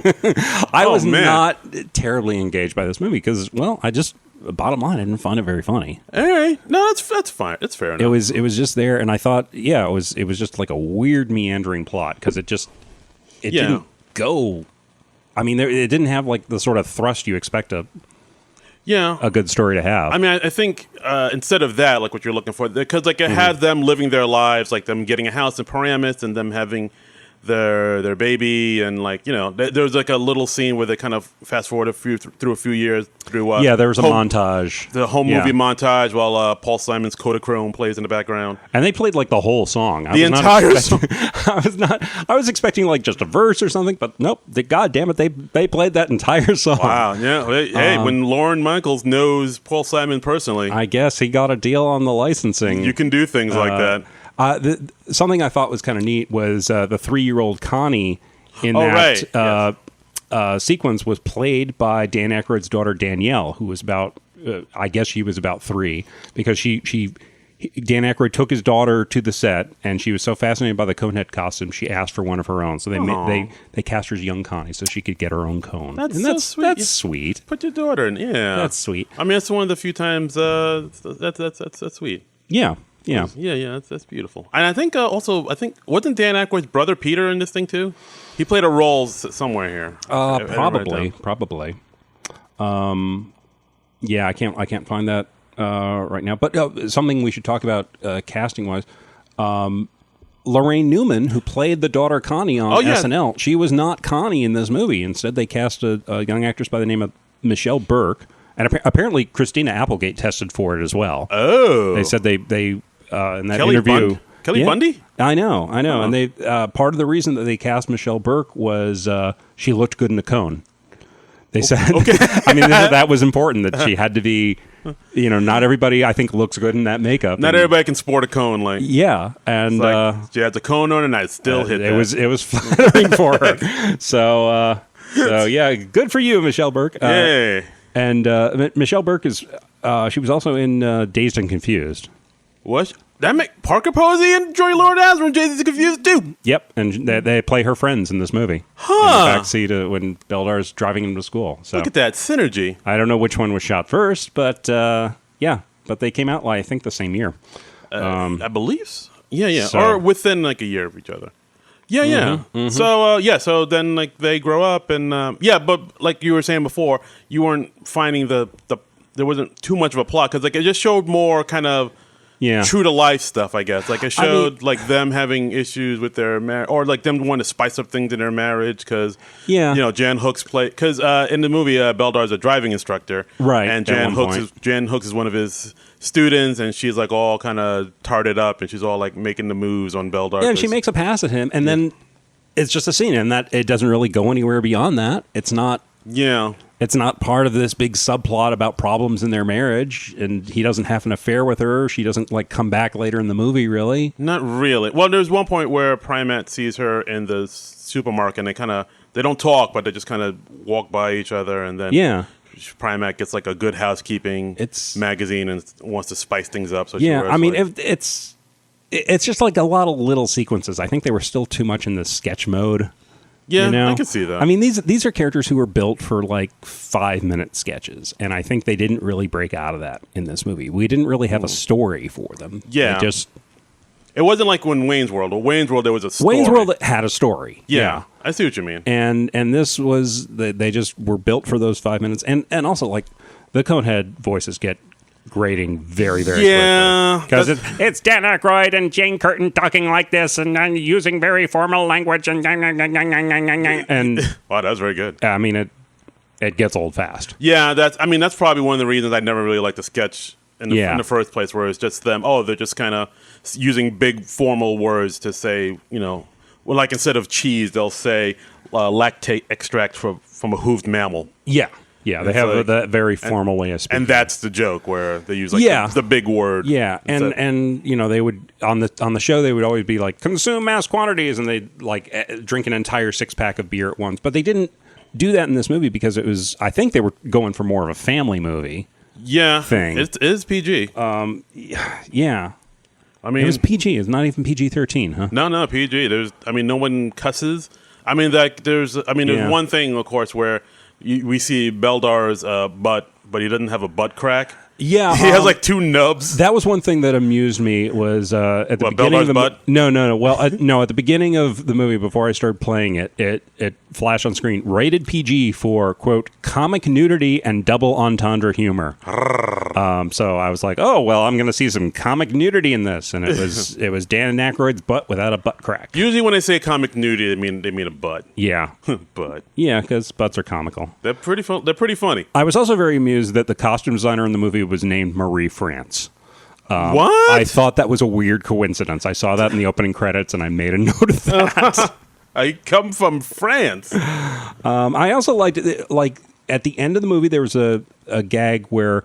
I was not terribly engaged by this movie because, bottom line, I didn't find it very funny. All right, no, that's fine. It's fair enough. It was just there, and I thought, it was just like a weird meandering plot because it didn't go. I mean, it didn't have like the sort of thrust you expect a good story to have. I mean, I think instead of that, like what you're looking for, because like it had them living their lives, like them getting a house in Paramus and them having their baby, and like there was like a little scene where they kind of fast forward through a few years through there was a montage, the home movie montage, while Paul Simon's Kodachrome plays in the background, and they played like the whole song, the entire song. I was expecting like just a verse or something, but nope. God damn it, they played that entire song. Wow, yeah. Hey, when Lorne Michaels knows Paul Simon personally, I guess he got a deal on the licensing. You can do things like that. Something I thought was kind of neat was the 3-year-old Connie in sequence was played by Dan Aykroyd's daughter Danielle, who was about, I guess she was about 3, because Dan Aykroyd took his daughter to the set, and she was so fascinated by the Conehead costume, she asked for one of her own. So they cast her as young Connie so she could get her own cone. That's sweet. That's sweet. Put your daughter in, That's sweet. I mean, that's one of the few times that's sweet. Yeah. Yeah, that's beautiful. And I think wasn't Dan Aykroyd's brother Peter in this thing too? He played a role somewhere here. Probably. I can't find that right now. But something we should talk about casting wise. Lorraine Newman, who played the daughter Connie on SNL, she was not Connie in this movie. Instead, they cast a young actress by the name of Michelle Burke. And apparently, Christina Applegate tested for it as well. Oh, they said they in that interview. Kelly Bundy? I know. And they part of the reason that they cast Michelle Burke was she looked good in a cone. They said, okay. I mean, that was important, that she had to be, not everybody, I think, looks good in that makeup. Not everybody can sport a cone. And she had the cone on and I still hit that. It was flattering for her. So good for you, Michelle Burke. Yay. And Michelle Burke she was also in Dazed and Confused. What? That make Parker Posey and Joy Lord Asner and Dazed and Confused too. Yep, and they play her friends in this movie. Huh. In the backseat when Beldar's driving him to school. So look at that synergy. I don't know which one was shot first, but but they came out, I think, the same year. I believe so. Yeah. So, or within like a year of each other. Yeah. Mm-hmm. So then like they grow up and but like you were saying before, you weren't finding there wasn't too much of a plot because like it just showed more kind of true to life stuff, I guess. Like it showed like them having issues with their marriage, or like them wanting to spice up things in their marriage because Jan Hooks because in the movie Beldar's a driving instructor, right? And Jan Hooks is one of his students, and she's like all kind of tarted up, and she's all like making the moves on Beldar. Yeah, and she makes a pass at him, and then it's just a scene, and that it doesn't really go anywhere beyond that. It's not. Yeah. It's not part of this big subplot about problems in their marriage, and he doesn't have an affair with her. She doesn't like come back later in the movie, really. Not really. Well, there's one point where Primat sees her in the supermarket, and they don't talk, but they just kind of walk by each other, and then Primat gets like a Good Housekeeping magazine and wants to spice things up. So it's just like a lot of little sequences. I think they were still too much in the sketch mode. Yeah, you know? I can see that. I mean, these are characters who were built for like 5-minute sketches, and I think they didn't really break out of that in this movie. We didn't really have a story for them. Yeah. It wasn't like when Wayne's World. Or Wayne's World, there was a story. Wayne's World had a story. Yeah. I see what you mean. And this was, they just were built for those 5 minutes. And also, like, the Conehead voices get grating very, very quickly. Because it's Dan Aykroyd and Jane Curtin talking like this and using very formal language and wow, that was very good. I mean, it gets old fast. Yeah, that's probably one of the reasons I never really liked the sketch in the first place, where it's just them. Oh, they're just kind of using big formal words to say, well, like instead of cheese, they'll say lactate extract from a hooved mammal. Yeah. Yeah, they have that very formal way of speaking. And that's the joke, where they use like the big word. Yeah, and they would on the show they would always be like, consume mass quantities, and they'd like drink an entire 6-pack of beer at once. But they didn't do that in this movie because I think they were going for more of a family movie. Yeah, thing. It is PG. Yeah. I mean, it was PG. It's not even PG-13, huh? No, PG. No one cusses. I mean, there's one thing, of course, where we see Beldar's butt, but he doesn't have a butt crack. Yeah, he has like 2 nubs. That was one thing that amused me was at the beginning Beldar's of the butt? No. Well, no, at the beginning of the movie, before I started playing it, it flashed on screen, rated PG for, quote, comic nudity and double entendre humor. So I was like, oh well, I'm going to see some comic nudity in this, and it was Dan Aykroyd's butt without a butt crack. Usually, when they say comic nudity, they mean a butt. Yeah, butt. Yeah, because butts are comical. They're pretty fun. They're pretty funny. I was also very amused that the costume designer in the movie was named Marie France. What? I thought that was a weird coincidence. I saw that in the opening credits, and I made a note of that. I come from France. I also liked it, like at the end of the movie, there was a gag where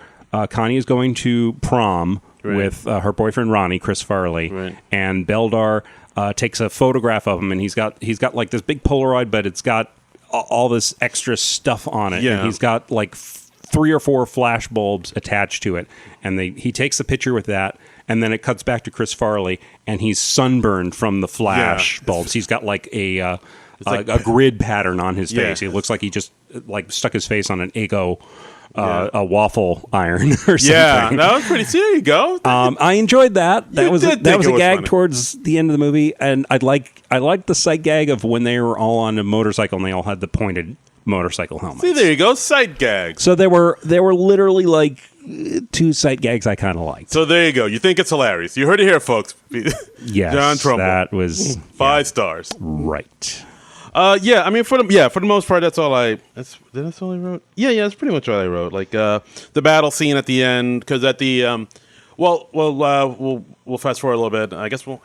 Connie is going to prom with her boyfriend Ronnie, Chris Farley, and Beldar takes a photograph of him, and he's got like this big Polaroid, but it's got all this extra stuff on it, and he's got like 3 or 4 flash bulbs attached to it, and he takes the picture with that, and then it cuts back to Chris Farley, and he's sunburned from the flash bulbs. He's got like a grid pattern on his face. He looks like he just like stuck his face on an Eggo a waffle iron or something. Yeah, that was pretty. See, there you go. I enjoyed that. That was a gag funny towards the end of the movie, and I liked the sight gag of when they were all on a motorcycle and they all had the pointed motorcycle helmets. See, there you go, sight gags. So there were literally like 2 sight gags I kind of liked. So there you go. You think it's hilarious? You heard it here, folks. Yes, John Trumbull. That was 5 stars. Right. Yeah, I mean, for the most part, that's all I wrote. Yeah, that's pretty much all I wrote. Like the battle scene at the end, because at the we'll fast forward a little bit. I guess we'll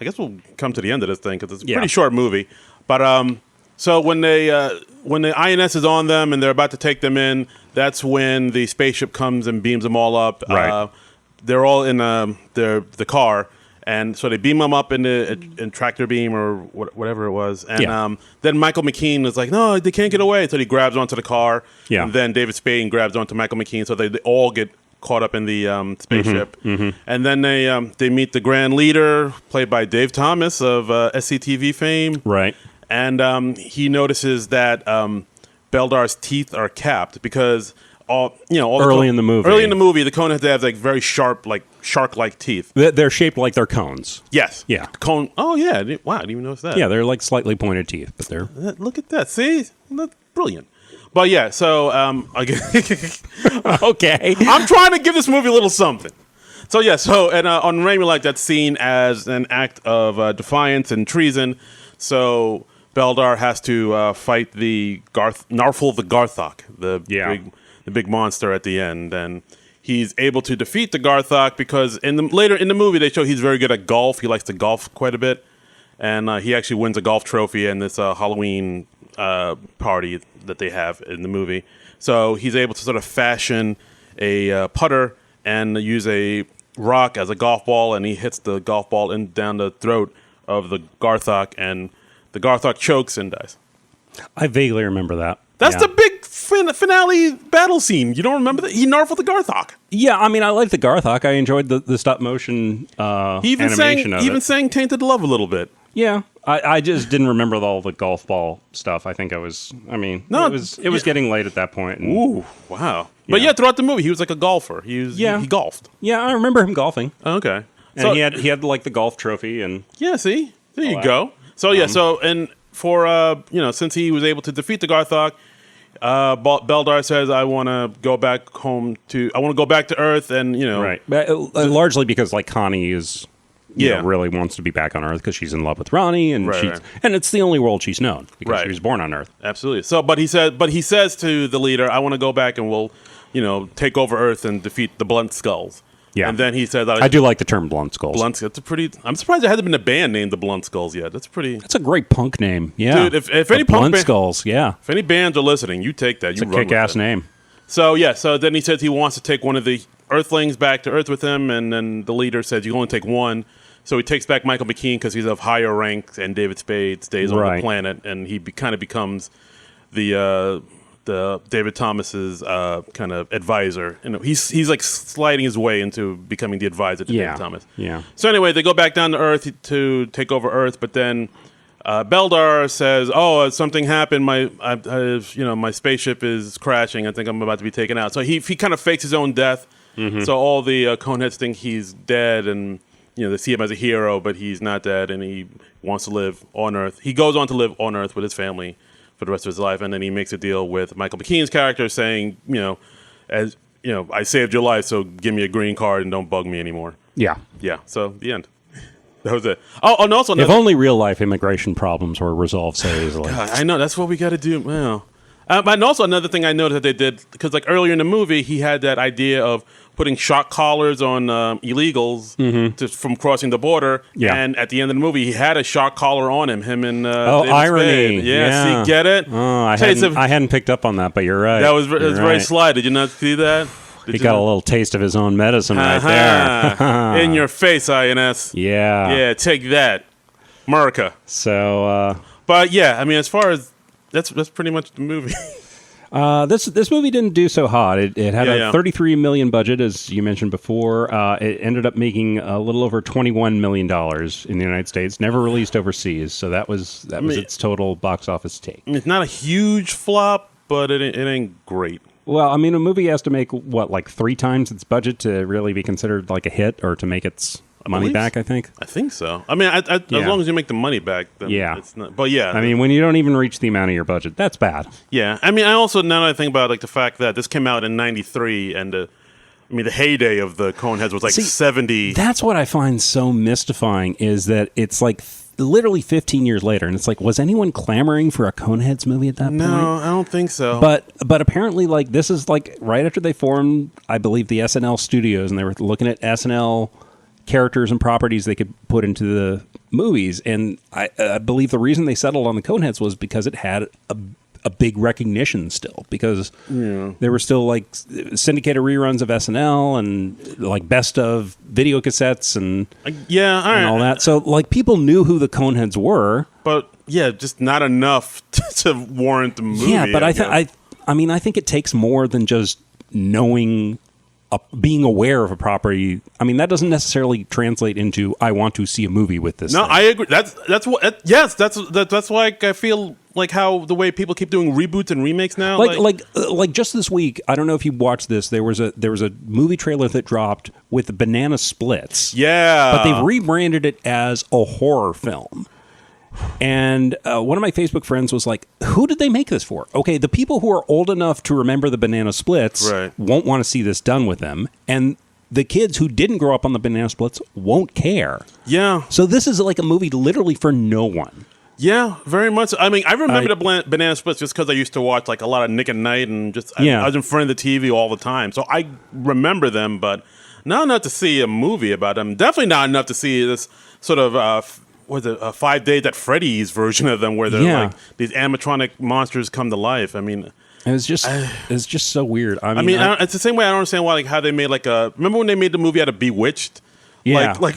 come to the end of this thing because it's a pretty short movie. But so when the INS is on them and they're about to take them in, that's when the spaceship comes and beams them all up. Right. They're all in the car. And so they beam them up in tractor beam or whatever it was. And then Michael McKean is like, no, they can't get away. So he grabs onto the car. Yeah. And then David Spade grabs onto Michael McKean. So they all get caught up in the spaceship. Mm-hmm. And then they meet the Grand Leader, played by Dave Thomas of SCTV fame. Right. And he notices that Beldar's teeth are capped because... early in the movie, the Coneheads have like very sharp, like shark-like teeth. They're shaped like they're cones. Yes. Yeah. Cone. Oh yeah. Wow. I didn't even notice that. Yeah, they're like slightly pointed teeth, but they're. Look at that. See, that's brilliant. But yeah. So okay. I'm trying to give this movie a little something. So yeah. So and on Raimi, like that's seen as an act of defiance and treason. So Beldar has to fight the Narful the Garthok, the big monster at the end, and he's able to defeat the Garthok because later in the movie they show he's very good at golf. He likes to golf quite a bit, and he actually wins a golf trophy in this Halloween party that they have in the movie. So he's able to sort of fashion a putter and use a rock as a golf ball, and he hits the golf ball down the throat of the Garthok, and the Garthok chokes and dies. I vaguely remember that. That's the big finale battle scene. You don't remember that? He narfled the Garthok. Yeah, I mean, I like the Garthok. I enjoyed the stop motion animation of it. He even sang Tainted Love a little bit. Yeah. I just didn't remember all the golf ball stuff. I think it was getting late at that point. And, ooh, wow. But yeah, throughout the movie, he was like a golfer. He golfed. Yeah, I remember him golfing. Oh, okay. And so, he had like the golf trophy and yeah, see? There you go. So and for since he was able to defeat the Garthok, Beldar says, I want to go back to Earth, and right. Largely because like Connie is really wants to be back on Earth because she's in love with Ronnie, and and it's the only world she's known because she was born on Earth. Absolutely. So, but he says to the leader, I want to go back and we'll take over Earth and defeat the Blunt Skulls. Yeah. And then he said, I do like the term Blunt Skulls. I'm surprised there hasn't been a band named the Blunt Skulls yet. That's a great punk name. Yeah. Dude, if any punk Blunt Skulls, yeah. If any bands are listening, you take that. It's a kick-ass name. So, so then he says he wants to take one of the Earthlings back to Earth with him, and then the leader says, you can only take one. So he takes back Michael McKean because he's of higher rank, and David Spade stays on the planet, and he kind of becomes the David Thomas's kind of advisor. He's like sliding his way into becoming the advisor to David Thomas. Yeah. So anyway, they go back down to Earth to take over Earth, but then Beldar says, "Oh, something happened. My spaceship is crashing. I think I'm about to be taken out." So he kind of fakes his own death. Mm-hmm. So all the Coneheads think he's dead, and they see him as a hero, but he's not dead, and he wants to live on Earth. He goes on to live on Earth with his family for the rest of his life, and then he makes a deal with Michael McKean's character saying, I saved your life, so give me a green card and don't bug me anymore. Yeah. Yeah, so the end. That was it. Oh, and also... If only real-life immigration problems were resolved so easily. God, I know, that's what we got to do. Well, and also another thing I noticed that they did, because like earlier in the movie, he had that idea of putting shock collars on illegals from crossing the border. Yeah. And at the end of the movie, he had a shock collar on him and irony. Yeah, see, get it? Oh, I hadn't picked up on that, but you're right. That was very sly. Did you not see that? He got a little taste of his own medicine right there. In your face, INS. Yeah. Yeah, take that. America. So, but yeah, I mean, as far as that's pretty much the movie. This movie didn't do so hot. It had a $33 million budget, as you mentioned before. It ended up making a little over $21 million in the United States. Never released overseas, so that was its total box office take. It's not a huge flop, but it ain't great. Well, I mean, a movie has to make like 3 times its budget to really be considered like a hit or to make its money back, I think. I think so. I mean, as long as you make the money back, then it's not. But yeah, I mean, when you don't even reach the amount of your budget, that's bad. Yeah, I mean, I also now that I think about like the fact that this came out in '93, and the heyday of the Coneheads was like 70. That's what I find so mystifying is that it's like literally 15 years later, and it's like, was anyone clamoring for a Coneheads movie at that point? No, I don't think so. But apparently, like, this is like right after they formed, I believe, the SNL studios, and they were looking at SNL characters and properties they could put into the movies, and I believe the reason they settled on the Coneheads was because it had a big recognition still, because there were still like syndicated reruns of SNL and like best of video cassettes and all that. So like people knew who the Coneheads were, but just not enough to warrant the movie. Yeah, but I think it takes more than just knowing. Being aware of a property, I mean, that doesn't necessarily translate into I want to see a movie with this. No, thing. I agree. That's what. Yes, that's why I feel like how the way people keep doing reboots and remakes now. Like just this week, I don't know if you watched this. There was a movie trailer that dropped with the Banana Splits. Yeah, but they've rebranded it as a horror film. And one of my Facebook friends was like, who did they make this for? Okay, the people who are old enough to remember the Banana Splits won't want to see this done with them. And the kids who didn't grow up on the Banana Splits won't care. Yeah. So this is like a movie literally for no one. Yeah, very much. I mean, I remember the Banana Splits just because I used to watch like a lot of Nick at Night and I was in front of the TV all the time. So I remember them, but not enough to see a movie about them. Definitely not enough to see this sort of... was it a 5 Days at Freddy's version of them where they're like these animatronic monsters come to life? I mean, it's just so weird. I mean, it's the same way I don't understand why how they made remember when they made the movie out of Bewitched? Yeah, like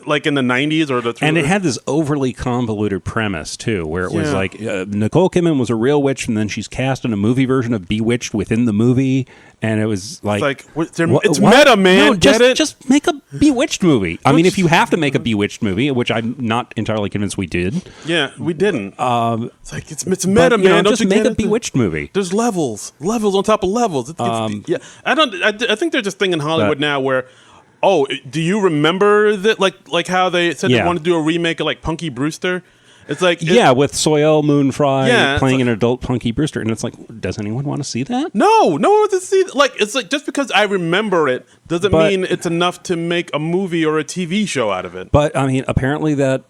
like in the 90s or the. And it had this overly convoluted premise too, where it was like Nicole Kidman was a real witch, and then she's cast in a movie version of Bewitched within the movie, and it was like it's meta, man. No, just make a Bewitched movie. I mean, if you have to make a Bewitched movie, which I'm not entirely convinced we did. Yeah, we didn't. It's like it's meta, man. Don't just make a Bewitched movie. There's levels on top of levels. I think they're just thinking Hollywood now where. Oh, do you remember that? Like how they said they wanted to do a remake of like Punky Brewster? It's like with Soil Moon Fry playing an adult Punky Brewster, and it's like, does anyone want to see that? No one wants to see. Like it's like just because I remember it doesn't mean it's enough to make a movie or a TV show out of it. But I mean, apparently that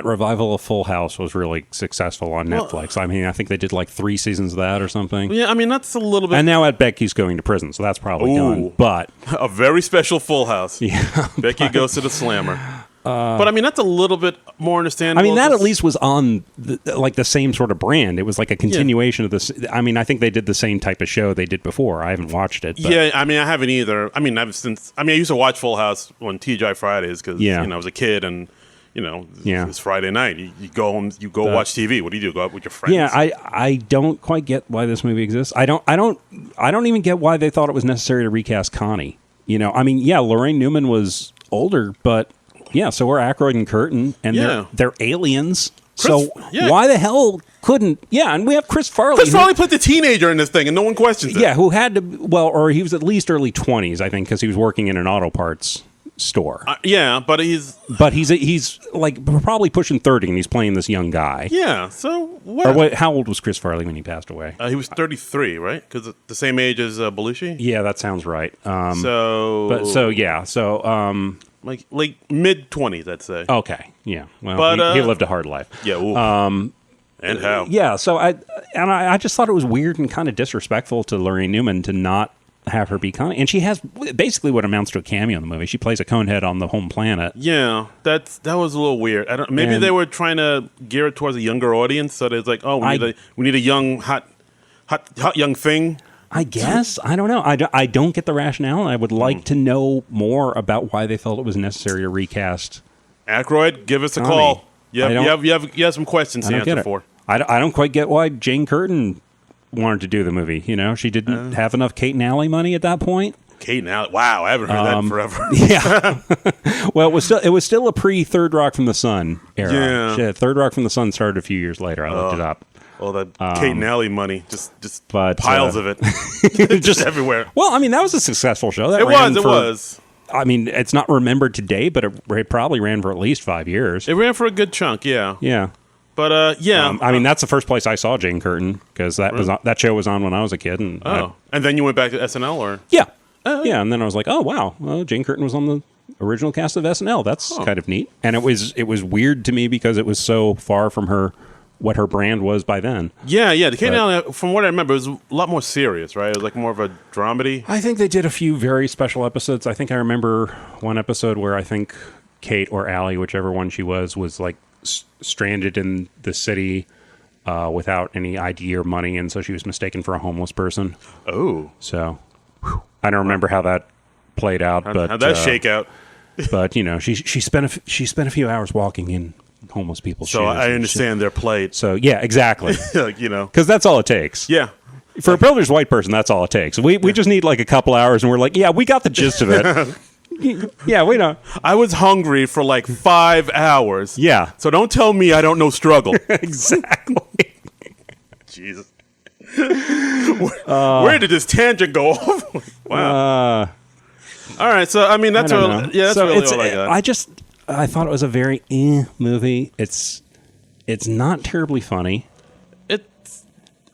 revival of Full House was really successful on Netflix. I mean, I think they did like 3 seasons of that or something. Yeah, I mean that's a little bit. And now Becky's going to prison, so that's probably done. But a very special Full House. Yeah, Becky goes to the Slammer. But I mean that's a little bit more understandable. I mean that at least was on the same sort of brand. It was like a continuation of this. I mean I think they did the same type of show they did before. I haven't watched it. But. Yeah, I mean I haven't either. I mean I used to watch Full House on TGI Fridays because I was a kid and. It's Friday night. You go home, you go watch TV. What do? Go out with your friends? Yeah, I don't quite get why this movie exists. I don't even get why they thought it was necessary to recast Connie. I mean, Lorraine Newman was older, but so were Aykroyd and Curtin, and they're aliens. Why the hell couldn't? Yeah, and we have Chris Farley. Chris Farley put the teenager in this thing, and no one questions it. Yeah, who had to? Or he was at least early 20s, I think, because he was working in an auto parts store. But he's like probably pushing 30 and he's playing this young guy. Yeah, so what? How old was Chris Farley when he passed away? He was 33, right? Because the same age as Belushi. Yeah, that sounds right. Like mid 20s, I'd say. Okay, yeah. Well, he lived a hard life. Yeah. And how? Yeah. So I just thought it was weird and kind of disrespectful to Lorraine Newman to not have her be Connie, and she has basically what amounts to a cameo in the movie. She plays a conehead on the home planet. Yeah, that was a little weird. Maybe they were trying to gear it towards a younger audience, so it's like, we need a young hot young thing. I guess I don't know. I don't get the rationale, and I would like to know more about why they felt it was necessary to recast. Aykroyd, give us a call. You have some questions to answer for. I don't quite get why Jane Curtin wanted to do the movie. She didn't have enough Kate and Allie money at that point. Kate and Allie, wow, I haven't heard that in forever. Yeah. Well, it was still a pre Third Rock from the Sun era. Yeah. Third Rock from the Sun started a few years later. I looked it up. Well, that Kate and Allie money, just piles of it, just everywhere. Well, I mean, that was a successful show. It was. I mean, it's not remembered today, but it probably ran for at least 5 years. It ran for a good chunk, yeah. Yeah. But I mean, that's the first place I saw Jane Curtin because that show was on when I was a kid. And then you went back to SNL, or yeah, and then I was like, oh wow, well, Jane Curtin was on the original cast of SNL. That's kind of neat, and it was weird to me because it was so far from what her brand was by then. Yeah, the Kate and Allie, from what I remember, it was a lot more serious, right? It was like more of a dramedy. I think they did a few very special episodes. I think I remember one episode where I think Kate or Allie, whichever one she was like stranded in the city without any ID or money, and so she was mistaken for a homeless person. Oh, so I don't remember how that played out. But how'd that shake out? But she spent a few hours walking in homeless people's shoes. So I understand their plight. So yeah, exactly. Because that's all it takes. Yeah. For a privileged white person, that's all it takes. We just need like a couple hours, and we're like, yeah, we got the gist of it. Yeah, we know. I was hungry for like 5 hours. Yeah. So don't tell me I don't know struggle. Exactly. Jesus. Where did this tangent go off? Wow. All right, so I mean that's really all I got. I thought it was a very movie. It's not terribly funny. It's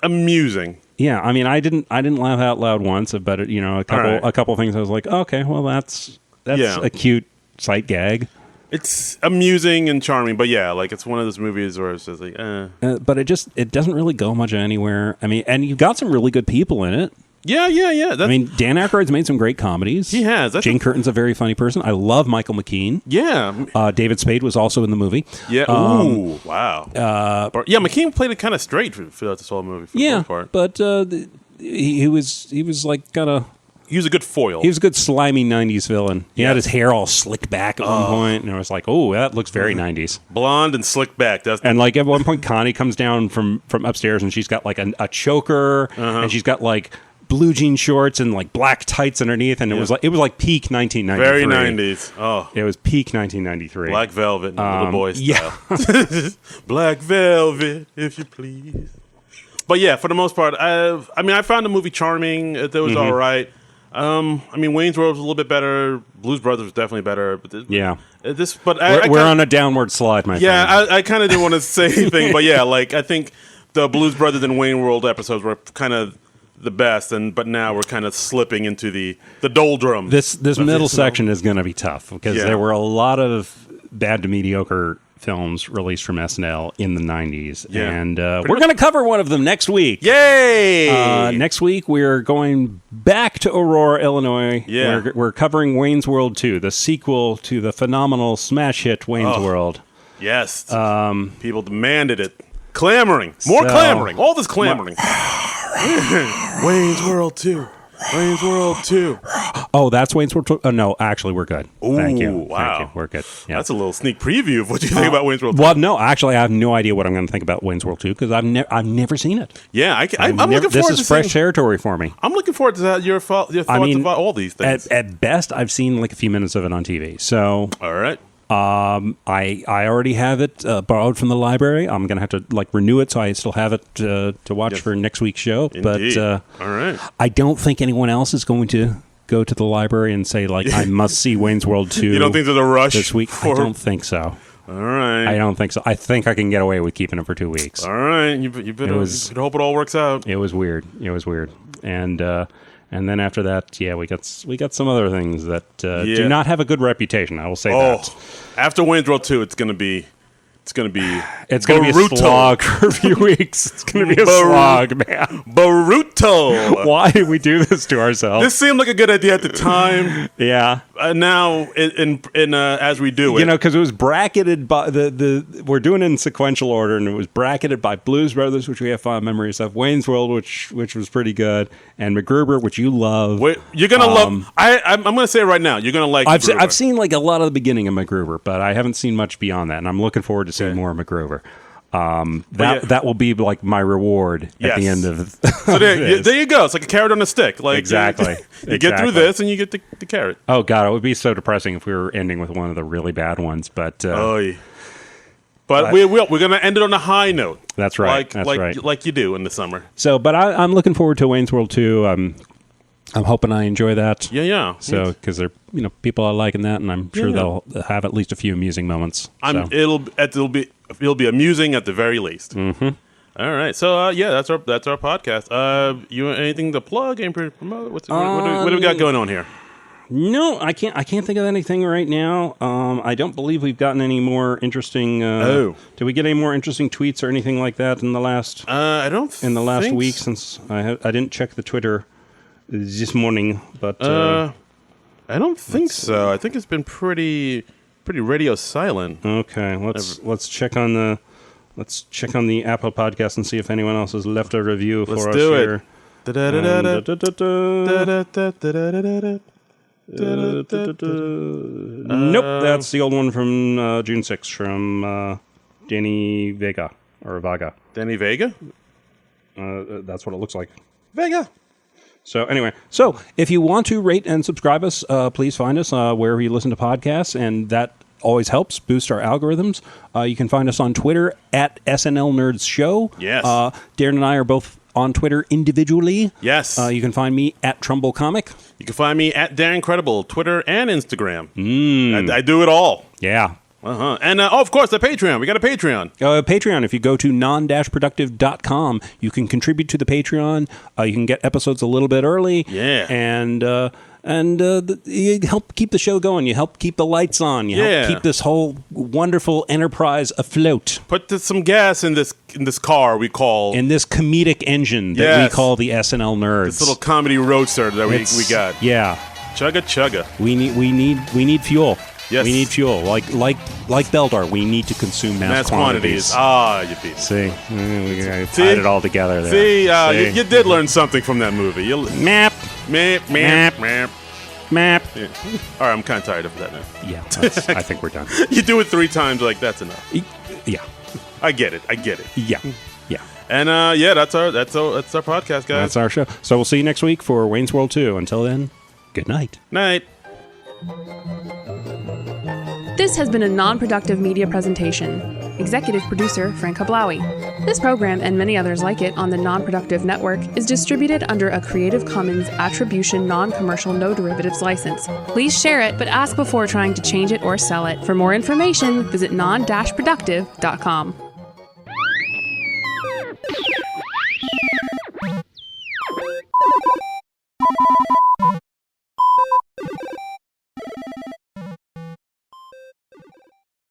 amusing. Yeah, I mean I didn't laugh out loud once, but a couple things I was like, okay, well that's a cute sight gag. It's amusing and charming, but like it's one of those movies where it's just like, but it doesn't really go much anywhere. I mean, and you've got some really good people in it. Yeah. I mean, Dan Aykroyd's made some great comedies. He has. Jane Curtin's a very funny person. I love Michael McKean. Yeah. David Spade was also in the movie. Yeah. Ooh, wow. McKean played it kind of straight throughout this whole movie. For the most part. But he was like kind of. good foil. He was a good slimy 90s villain. He had his hair all slicked back at one point, and I was like, oh, that looks very 90s. Blonde and slicked back. And like at one point, Connie comes down from upstairs, and she's got like a choker, and she's got like blue jean shorts and like black tights underneath, and it was like peak 1993. Very 90s. Oh, it was peak 1993. Black Velvet, little boy style. Yeah. Black Velvet, if you please. But yeah, for the most part, I found the movie charming. It was all right. Wayne's World was a little bit better. Blues Brothers was definitely better. But we're on a downward slide, my friend. Yeah, I kind of didn't want to say anything, but yeah, like I think the Blues Brothers and Wayne World episodes were kind of the best, but now we're kind of slipping into the doldrum. This middle section is going to be tough because there were a lot of bad to mediocre films released from SNL in the 90s, and we're going to cover one of them next week. Yay! Next week we're going back to Aurora, Illinois. Yeah, we're covering Wayne's World 2, the sequel to the phenomenal smash hit Wayne's World. Yes, people demanded it. Clamoring. More clamoring. All this clamoring. Wayne's World 2. Wayne's World 2. Oh, that's Wayne's World 2? Oh, no, actually, we're good. Ooh, Thank you. Wow. Thank you. We're good. Yeah. That's a little sneak preview of what you think about Wayne's World 2. Well, no, actually, I have no idea what I'm going to think about Wayne's World 2 because I've never seen it. Yeah, I'm looking forward to this is fresh territory for me. I'm looking forward to your thoughts about all these things. At best, I've seen like a few minutes of it on TV. So, all right. I already have it borrowed from the library. I'm going to have to renew it, so I still have it to watch for next week's show. Indeed. But all right. I don't think anyone else is going to go to the library and say I must see Wayne's World 2. You don't think there's a rush this week? I don't think so. All right. I don't think so. I think I can get away with keeping it for 2 weeks. All right. You better hope it all works out. It was weird. And then after that, we got some other things that do not have a good reputation. I will say that. After Wayne's World 2, it's gonna be a slog for a few weeks. It's gonna be a slog, man. Brutal. Why did we do this to ourselves? This seemed like a good idea at the time. Yeah. Now, as we do it, because it was bracketed by we're doing it in sequential order, and it was bracketed by Blues Brothers, which we have fond memories of, Wayne's World, which was pretty good, and MacGruber, which you love. You're gonna love. I'm gonna say it right now. You're gonna like. I've seen a lot of the beginning of MacGruber, but I haven't seen much beyond that, and I'm looking forward to seeing more of MacGruber. That will be like my reward at the end of. So there you go. It's like a carrot on a stick. Like exactly. You get through this, and you get the carrot. Oh God, it would be so depressing if we were ending with one of the really bad ones. But but we're going to end it on a high note. That's right. Like you do in the summer. So, but I'm looking forward to Wayne's World 2. I'm hoping I enjoy that. Yeah. So, because they're people are liking that, and I'm sure they'll have at least a few amusing moments. It'll be amusing at the very least. Mm-hmm. All right. So that's our podcast. You want anything to plug? Anything to promote? What do we got going on here? No, I can't think of anything right now. I don't believe we've gotten any more interesting. Did we get any more interesting tweets or anything like that in the last? I don't. In the last week, since I didn't check the Twitter this morning, but I don't think so. I think it's been pretty radio silent. Okay, let's check on the Apple Podcast and see if anyone else has left a review for us here. Nope, that's the old one from June 6th from Danny Vega or Vaga. Danny Vega? That's what it looks like. Vega. So anyway, if you want to rate and subscribe us, please find us wherever you listen to podcasts, and that always helps boost our algorithms. You can find us on Twitter at SNL Nerds Show. Yes. Darren and I are both on Twitter individually. Yes. You can find me at Trumbull Comic. You can find me at Darren Credible, Twitter and Instagram. I do it all. Yeah. And of course, the Patreon. We got a Patreon. Patreon. If you go to Non-Productive.com, you can contribute to the Patreon. You can get episodes a little bit early. Yeah. And you help keep the show going. You help keep the lights on. You help keep this whole wonderful enterprise afloat. Put some gas in this car we call... In this comedic engine that we call the SNL Nerds. This little comedy roadster that we got. Yeah. Chugga. We need fuel. Yes. We need fuel. Like Beldar, we need to consume mass quantities. You beat it. See? We tied it all together there. See? You did learn something from that movie. Map. Map, map, map. Map. Yeah. All right, I'm kind of tired of that now. Yeah, I think we're done. You do it 3 times, like, that's enough. Yeah. I get it. Yeah. Yeah. And that's our podcast, guys. That's our show. So we'll see you next week for Wayne's World 2. Until then, good night. Night. This has been a non-productive media presentation. Executive producer Frank Hablawi. This program and many others like it on the Non-Productive Network is distributed under a Creative Commons Attribution Non-Commercial No Derivatives license. Please share it, but ask before trying to change it or sell it. For more information, visit non-productive.com.